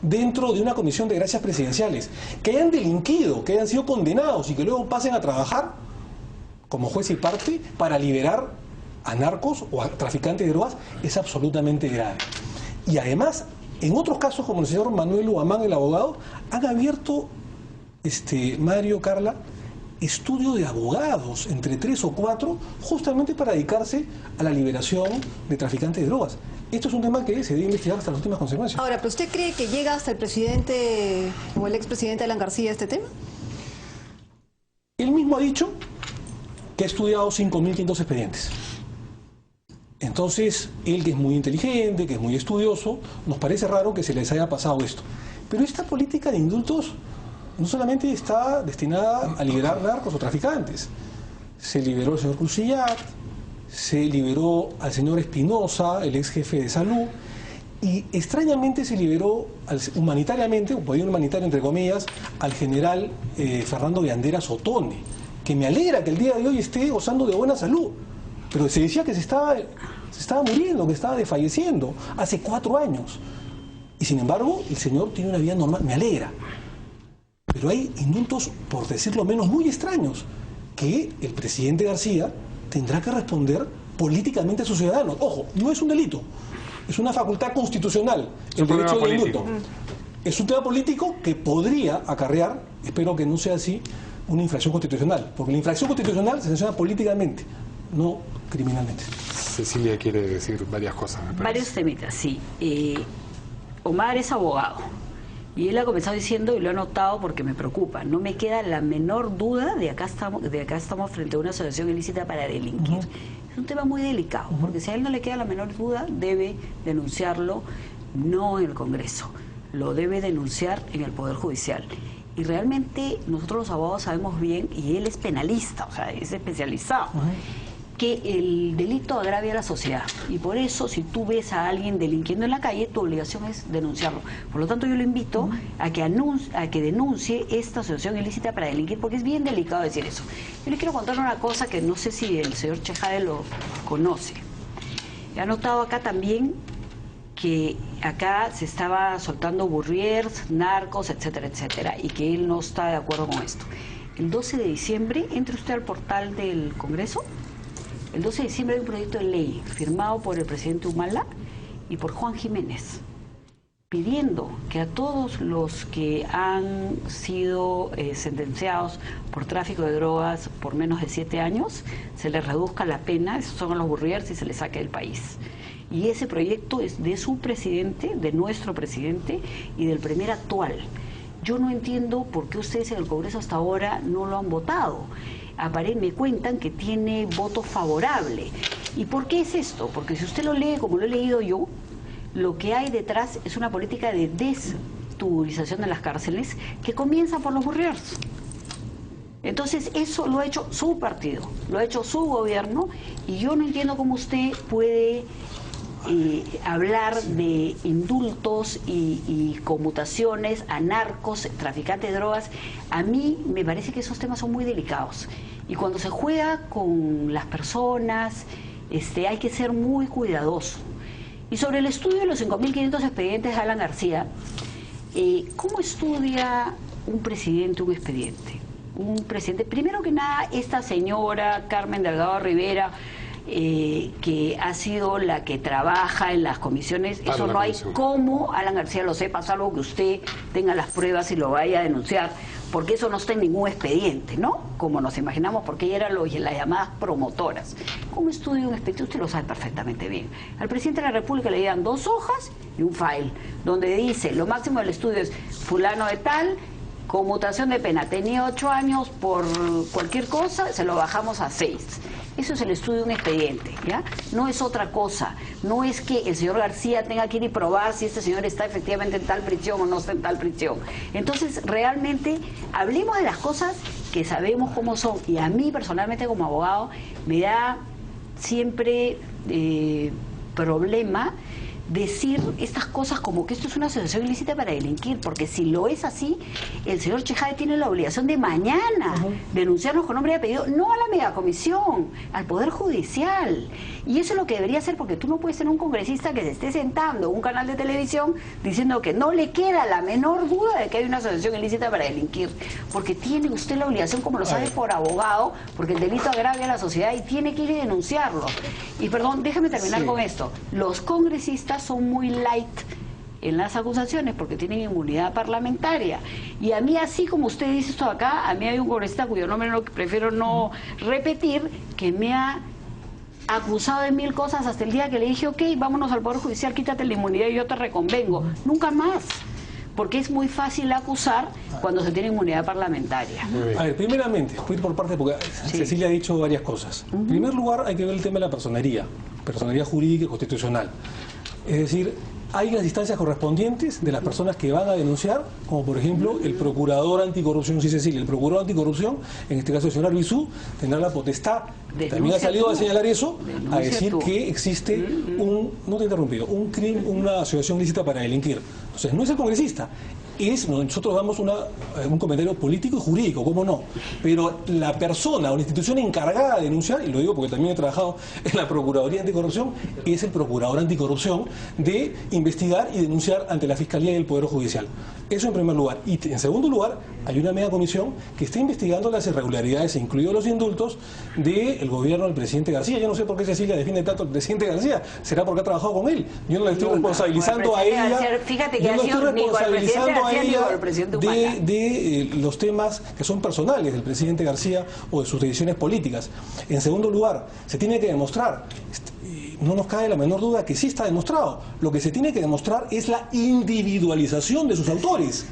dentro de una comisión de gracias presidenciales, que hayan delinquido, que hayan sido condenados y que luego pasen a trabajar como juez y parte para liberar a narcos o a traficantes de drogas, es absolutamente grave. Y además, en otros casos, como el señor Manuel Huamán, el abogado, han abierto, Mario, Carla, estudio de abogados, entre 3 o 4, justamente para dedicarse a la liberación de traficantes de drogas. Esto es un tema que se debe investigar hasta las últimas consecuencias. Ahora, ¿pero usted cree que llega hasta el presidente o el expresidente Alan García este tema? Él mismo ha dicho que ha estudiado 5.500 expedientes. Entonces, él, que es muy inteligente, que es muy estudioso, nos parece raro que se les haya pasado esto. Pero esta política de indultos no solamente está destinada a liberar narcos o traficantes. Se liberó al señor Crucillat, se liberó al señor Espinosa, el ex jefe de salud, y extrañamente se liberó humanitariamente, o por ahí humanitario entre comillas, al general Fernando Vianderas Otone, que me alegra que el día de hoy esté gozando de buena salud. Pero se decía que se estaba muriendo, que estaba desfalleciendo hace 4 años. Y sin embargo, el señor tiene una vida normal. Me alegra. Pero hay indultos, por decirlo menos, muy extraños, que el presidente García tendrá que responder políticamente a sus ciudadanos. Ojo, no es un delito, es una facultad constitucional, el derecho de indulto. Es un tema político que podría acarrear, espero que no sea así, una infracción constitucional. Porque la infracción constitucional se sanciona políticamente, no criminalmente. Cecilia quiere decir varias cosas. Varios temitas, sí. Omar es abogado y él ha comenzado diciendo, y lo he notado porque me preocupa, no me queda la menor duda de acá estamos frente a una asociación ilícita para delinquir. Es un tema muy delicado, porque si a él no le queda la menor duda, debe denunciarlo no en el Congreso, lo debe denunciar en el Poder Judicial. Y realmente nosotros los abogados sabemos bien, y él es penalista, o sea, es especializado, que el delito agravia a la sociedad. Y por eso, si tú ves a alguien delinquiendo en la calle, tu obligación es denunciarlo. Por lo tanto, yo lo invito a que denuncie esta asociación ilícita para delinquir, porque es bien delicado decir eso. Yo le quiero contar una cosa que no sé si el señor Chejade lo conoce. He notado acá también que acá se estaba soltando burriers, narcos, etcétera, etcétera, y que él no está de acuerdo con esto. El 12 de diciembre, entre usted al portal del Congreso, el 12 de diciembre hay un proyecto de ley firmado por el presidente Humala y por Juan Jiménez, pidiendo que a todos los que han sido sentenciados por tráfico de drogas por menos de 7 años, se les reduzca la pena, esos son los burriers, y se les saque del país. Y ese proyecto es de su presidente, de nuestro presidente y del premier actual. Yo no entiendo por qué ustedes en el Congreso hasta ahora no lo han votado. Me cuentan que tiene voto favorable. ¿Y por qué es esto? Porque si usted lo lee como lo he leído yo, lo que hay detrás es una política de destuburización de las cárceles que comienza por los burriers. Entonces eso lo ha hecho su partido, lo ha hecho su gobierno, y yo no entiendo cómo usted puede hablar de indultos y conmutaciones a narcos, traficantes de drogas. A mí me parece que esos temas son muy delicados, y cuando se juega con las personas hay que ser muy cuidadoso. Y sobre el estudio de los 5.500 expedientes de Alan García, ¿cómo estudia un presidente un expediente? Un presidente, primero que nada, esta señora Carmen Delgado Rivera, que ha sido la que trabaja en las comisiones, eso no hay cómo Alan García lo sepa, salvo que usted tenga las pruebas y lo vaya a denunciar, porque eso no está en ningún expediente, ¿no? Como nos imaginamos, porque ella era las llamadas promotoras. ¿Cómo estudia un expediente? Usted lo sabe perfectamente bien. Al presidente de la República le llegan 2 hojas y un file, donde dice, lo máximo del estudio es fulano de tal, conmutación de pena, tenía 8 años por cualquier cosa, se lo bajamos a 6. Eso es el estudio de un expediente, ¿ya? No es otra cosa. No es que el señor García tenga que ir y probar si este señor está efectivamente en tal prisión o no está en tal prisión. Entonces, realmente, hablemos de las cosas que sabemos cómo son. Y a mí, personalmente, como abogado, me da siempre problema decir estas cosas como que esto es una asociación ilícita para delinquir, porque si lo es así, el señor Chejade tiene la obligación de mañana denunciarnos con nombre y apellido, no a la megacomisión, al Poder Judicial. Y eso es lo que debería hacer, porque tú no puedes tener un congresista que se esté sentando en un canal de televisión diciendo que no le queda la menor duda de que hay una asociación ilícita para delinquir, porque tiene usted la obligación, como lo sabe por abogado, porque el delito agravia a la sociedad y tiene que ir y denunciarlo. Y perdón, déjame terminar con esto. Los congresistas son muy light en las acusaciones porque tienen inmunidad parlamentaria, y a mí, así como usted dice esto acá, a mí hay un congresista cuyo nombre prefiero no repetir, que me ha acusado de 1000 cosas hasta el día que le dije, ok, vámonos al Poder Judicial, quítate la inmunidad y yo te reconvengo. Nunca más, porque es muy fácil acusar cuando se tiene inmunidad parlamentaria. A ver, primeramente, voy a ir por partes porque Cecilia ha dicho varias cosas. En primer lugar, hay que ver el tema de la personería jurídica y constitucional. Es decir, hay las instancias correspondientes de las personas que van a denunciar, como por ejemplo el procurador anticorrupción, sí, Cecilia, el procurador anticorrupción, en este caso el señor Arbizú, tendrá la potestad, también ha salido a señalar eso, a decir que existe no te he interrumpido, un crimen, una asociación ilícita para delinquir. Entonces, no es el congresista, nosotros damos un comentario político y jurídico, ¿cómo no? Pero la persona o la institución encargada de denunciar, y lo digo porque también he trabajado en la Procuraduría Anticorrupción, es el Procurador Anticorrupción, de investigar y denunciar ante la Fiscalía y el Poder Judicial. Eso en primer lugar. Y en segundo lugar, hay una mega comisión que está investigando las irregularidades, incluidos los indultos, del gobierno del presidente García. Yo no sé por qué Cecilia defiende tanto al presidente García. ¿Será porque ha trabajado con él? Yo no le estoy responsabilizando a ella. Fíjate que yo no estoy responsabilizando a ella de los temas que son personales del presidente García o de sus decisiones políticas. En segundo lugar, se tiene que demostrar, no nos cabe la menor duda que sí está demostrado, lo que se tiene que demostrar es la individualización de sus autores.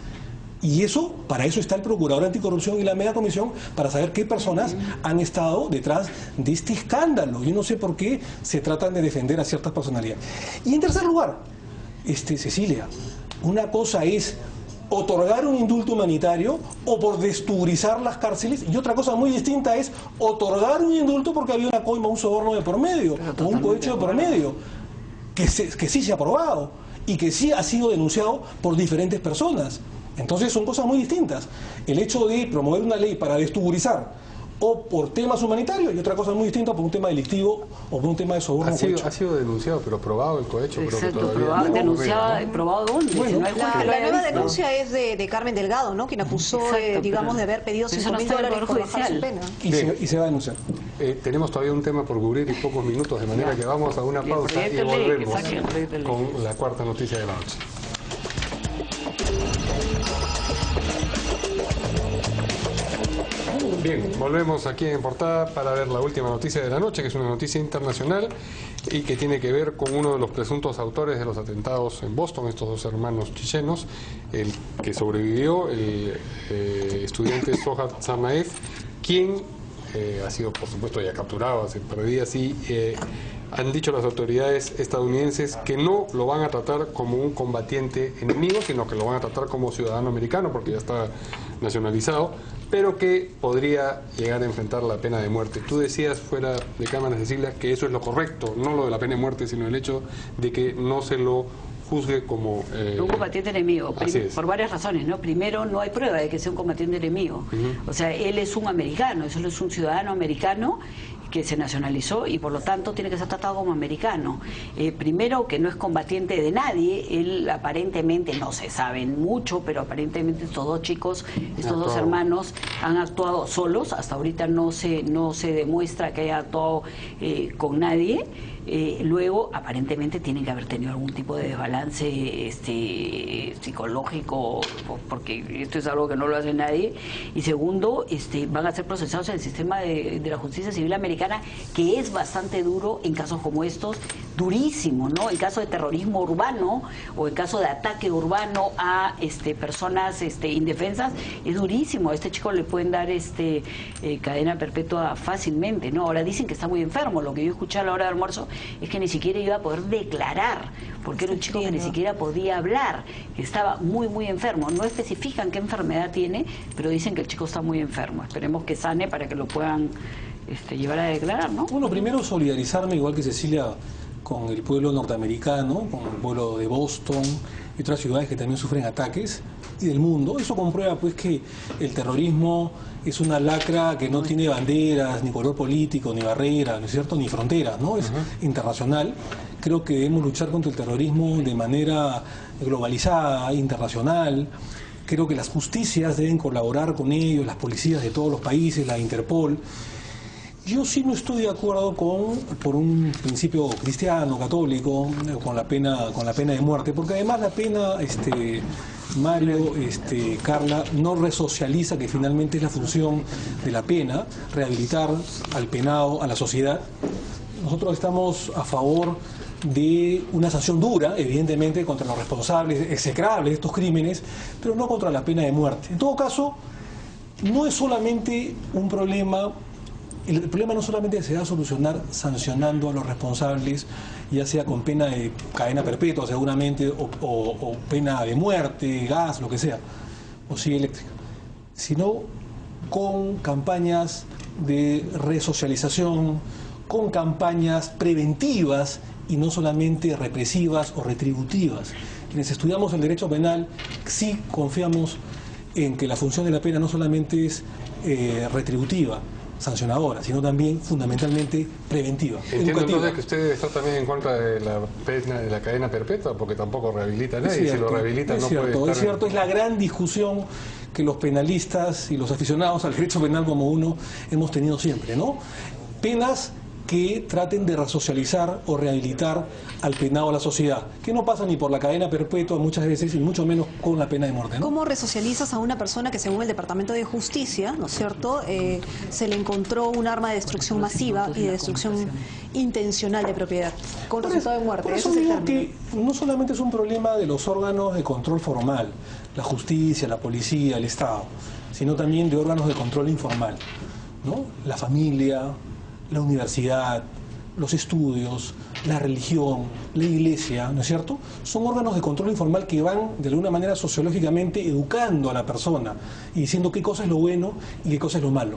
Y eso, para eso está el Procurador Anticorrupción y la mega comisión, para saber qué personas han estado detrás de este escándalo. Yo no sé por qué se tratan de defender a ciertas personalidades. Y en tercer lugar, Cecilia, una cosa es otorgar un indulto humanitario o por destuburizar las cárceles, y otra cosa muy distinta es otorgar un indulto porque había una coima, un soborno de por medio, o un cohecho de por medio, que sí se ha aprobado y que sí ha sido denunciado por diferentes personas. Entonces son cosas muy distintas. El hecho de promover una ley para destuburizar o por temas humanitarios, y otra cosa muy distinta por un tema delictivo o por un tema de soborno. Ha sido denunciado, pero probado el cohecho. Exacto, probado, denunciado, ¿probado dónde? Bueno, la nueva denuncia es de Carmen Delgado, ¿no? Quien acusó, digamos, de haber pedido $5.000 por bajar su pena. Y se va a denunciar. Tenemos todavía un tema por cubrir y pocos minutos, de manera que vamos a una pausa y volvemos con la cuarta noticia de la noche. Bien, volvemos aquí en Portada para ver la última noticia de la noche, que es una noticia internacional y que tiene que ver con uno de los presuntos autores de los atentados en Boston, estos 2 hermanos chichenos, el que sobrevivió, el estudiante Zohar Tsarnaev, quien ha sido, por supuesto, ya capturado hace par de días, y han dicho las autoridades estadounidenses que no lo van a tratar como un combatiente enemigo, sino que lo van a tratar como ciudadano americano, porque ya está nacionalizado, pero que podría llegar a enfrentar la pena de muerte. Tú decías fuera de cámara, Cecilia, que eso es lo correcto, no lo de la pena de muerte, sino el hecho de que no se lo juzgue como... un combatiente enemigo, por varias razones, ¿no? Primero, no hay prueba de que sea un combatiente enemigo. O sea, él es un americano, él es un ciudadano americano que se nacionalizó y por lo tanto tiene que ser tratado como americano. Primero, que no es combatiente de nadie, él aparentemente, no se sabe mucho, pero aparentemente estos dos chicos, estos dos hermanos han actuado solos, hasta ahorita no se demuestra que haya actuado con nadie. Luego, aparentemente tienen que haber tenido algún tipo de desbalance psicológico, porque esto es algo que no lo hace nadie. Y segundo, van a ser procesados en el sistema de la justicia civil americana, que es bastante duro en casos como estos, durísimo, ¿no? El caso de terrorismo urbano o el caso de ataque urbano a personas indefensas es durísimo. A este chico le pueden dar cadena perpetua fácilmente, ¿no? Ahora dicen que está muy enfermo. Lo que yo escuché a la hora de almuerzo es que ni siquiera iba a poder declarar, porque era un chico que ni siquiera podía hablar, que estaba muy, muy enfermo. No especifican qué enfermedad tiene, pero dicen que el chico está muy enfermo. Esperemos que sane para que lo puedan llevar a declarar, ¿no? Bueno, primero solidarizarme, igual que Cecilia, con el pueblo norteamericano, con el pueblo de Boston y otras ciudades que también sufren ataques, y del mundo. Eso comprueba pues que el terrorismo es una lacra que no tiene banderas, ni color político, ni barreras, ¿no es cierto?, ni fronteras, ¿no? Es internacional. Creo que debemos luchar contra el terrorismo de manera globalizada, internacional. Creo que las justicias deben colaborar con ellos, las policías de todos los países, la Interpol. Yo sí no estoy de acuerdo por un principio cristiano, católico, con la pena de muerte, porque además la pena, Mario, Carla, no resocializa, que finalmente es la función de la pena, rehabilitar al penado, a la sociedad. Nosotros estamos a favor de una sanción dura, evidentemente, contra los responsables execrables de estos crímenes, pero no contra la pena de muerte. En todo caso, no es solamente un problema. El problema no solamente se va a solucionar sancionando a los responsables, ya sea con pena de cadena perpetua seguramente, o pena de muerte, gas, lo que sea, o silla eléctrica, sino con campañas de resocialización, con campañas preventivas y no solamente represivas o retributivas. Quienes estudiamos el derecho penal sí confiamos en que la función de la pena no solamente es retributiva, sancionadora, sino también fundamentalmente preventiva. Entiendo entonces que usted está también en contra de la pena de la cadena perpetua, porque tampoco rehabilita a nadie. Cierto, si lo rehabilita no puede estar... Es cierto, es la gran discusión que los penalistas y los aficionados al derecho penal como uno hemos tenido siempre, ¿no? Penas que traten de resocializar o rehabilitar al penado a la sociedad, que no pasa ni por la cadena perpetua muchas veces y mucho menos con la pena de muerte, ¿no? ¿Cómo resocializas a una persona que según el Departamento de Justicia, ¿no es cierto?, se le encontró un arma de destrucción masiva y de destrucción intencional de propiedad con resultado de muerte? Por eso digo que no solamente es un problema de los órganos de control formal, la justicia, la policía, el Estado, sino también de órganos de control informal, ¿no? La familia, la universidad, los estudios, la religión, la iglesia, ¿no es cierto? Son órganos de control informal que van de alguna manera sociológicamente educando a la persona y diciendo qué cosa es lo bueno y qué cosa es lo malo.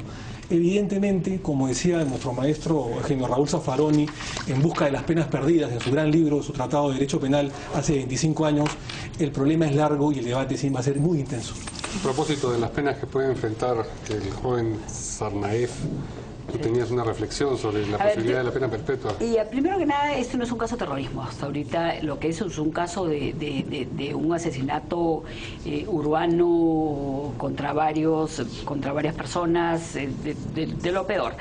Evidentemente, como decía nuestro maestro Eugenio Raúl Zaffaroni, En busca de las penas perdidas, en su gran libro, su tratado de Derecho Penal, hace 25 años, el problema es largo y el debate sí va a ser muy intenso. A propósito de las penas que puede enfrentar el joven Tsarnaev, tú tenías una reflexión sobre la posibilidad de la pena perpetua. Y primero que nada, esto no es un caso de terrorismo. Hasta ahorita lo que es un caso de un asesinato urbano contra varias personas, de lo peor.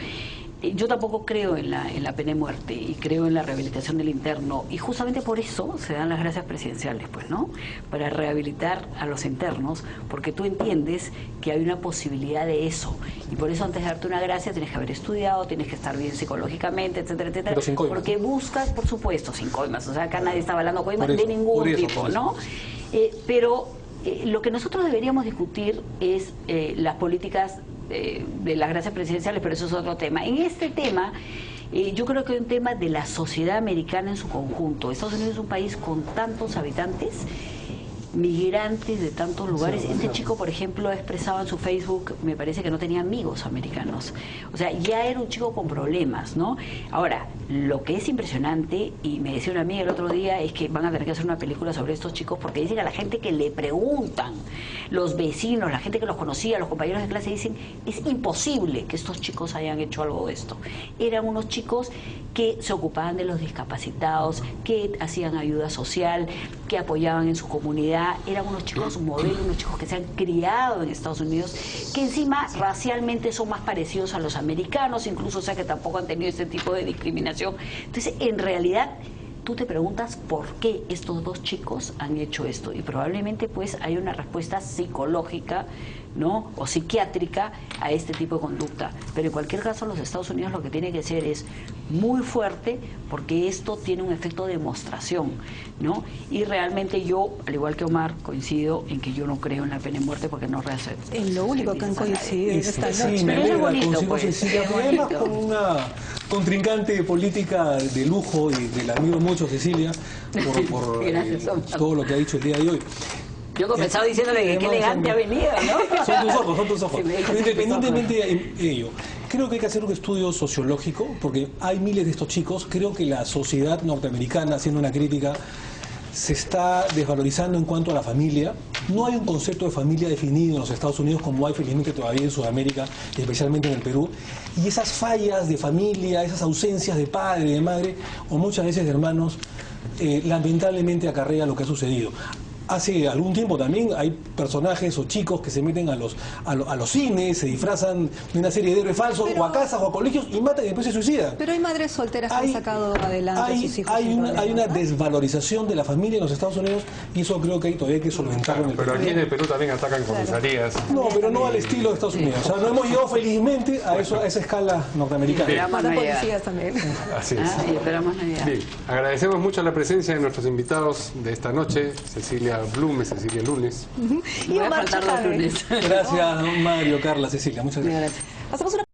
Yo tampoco creo en la pena de muerte y creo en la rehabilitación del interno, y justamente por eso se dan las gracias presidenciales, pues, ¿no? Para rehabilitar a los internos, porque tú entiendes que hay una posibilidad de eso, y por eso antes de darte una gracia tienes que haber estudiado, tienes que estar bien psicológicamente, etcétera, etcétera. Pero sin coimas. Porque buscas, por supuesto, sin coimas, o sea, acá nadie está hablando coimas de ningún tipo, ¿no? Pero lo que nosotros deberíamos discutir es las políticas de las gracias presidenciales, pero eso es otro tema. En este tema, yo creo que hay un tema de la sociedad americana en su conjunto. Estados Unidos es un país con tantos habitantes, migrantes de tantos lugares. Este chico, por ejemplo, ha expresado en su Facebook, me parece que no tenía amigos americanos. O sea, ya era un chico con problemas, ¿no? Ahora, lo que es impresionante, y me decía una amiga el otro día, es que van a tener que hacer una película sobre estos chicos, porque dicen a la gente que le preguntan, los vecinos, la gente que los conocía, los compañeros de clase, dicen, es imposible que estos chicos hayan hecho algo de esto. Eran unos chicos que se ocupaban de los discapacitados, que hacían ayuda social, que apoyaban en su comunidad. Eran unos chicos modelos, unos chicos que se han criado en Estados Unidos, que encima racialmente son más parecidos a los americanos, incluso, o sea, que tampoco han tenido este tipo de discriminación. Entonces, en realidad, tú te preguntas por qué estos dos chicos han hecho esto, y probablemente pues hay una respuesta psicológica, ¿no?, o psiquiátrica a este tipo de conducta. Pero en cualquier caso, los Estados Unidos lo que tiene que hacer es muy fuerte, porque esto tiene un efecto de demostración, ¿no? Y realmente yo, al igual que Omar, coincido en que yo no creo en la pena de muerte, porque no rehace. Es lo único que han coincidido esta noche. Sí, me Pero es bonito, consigo, pues. Cecilia, Es y además bonito. con una contrincante política de lujo, y que la admiro mucho, Cecilia, por Gracias, Omar. todo lo que ha dicho el día de hoy. Yo comenzaba diciéndole que qué elegante ha venido, ¿no? Son tus ojos. Sí, me dijo, Pero son tus independientemente de ello, creo que hay que hacer un estudio sociológico, porque hay miles de estos chicos. Creo que la sociedad norteamericana, haciendo una crítica, se está desvalorizando en cuanto a la familia. No hay un concepto de familia definido en los Estados Unidos, como hay felizmente todavía en Sudamérica, y especialmente en el Perú. Y esas fallas de familia, esas ausencias de padre, de madre, o muchas veces de hermanos, lamentablemente acarrea lo que ha sucedido. Hace algún tiempo también hay personajes o chicos que se meten a los cines, se disfrazan de una serie de héroes falsos, o a casas o a colegios, y matan y después se suicidan. Pero hay madres solteras que han sacado adelante a sus hijos. Hay una desvalorización de la familia en los Estados Unidos, y eso creo que todavía hay que solventarlo en el Pero Perú. aquí en el Perú también atacan comisarías. No, pero no al estilo de Estados Unidos. O sea, no hemos llegado felizmente a esa escala norteamericana. Matan policías también. Así es. Ah, y esperamos no llegar. Bien, agradecemos mucho la presencia de nuestros invitados de esta noche, Cecilia Blume, Cecilia Lunes. Y Voy a Omar faltar los Chejade. lunes. Gracias, Mario, Carla, Cecilia. Muchas gracias. Gracias. Hacemos una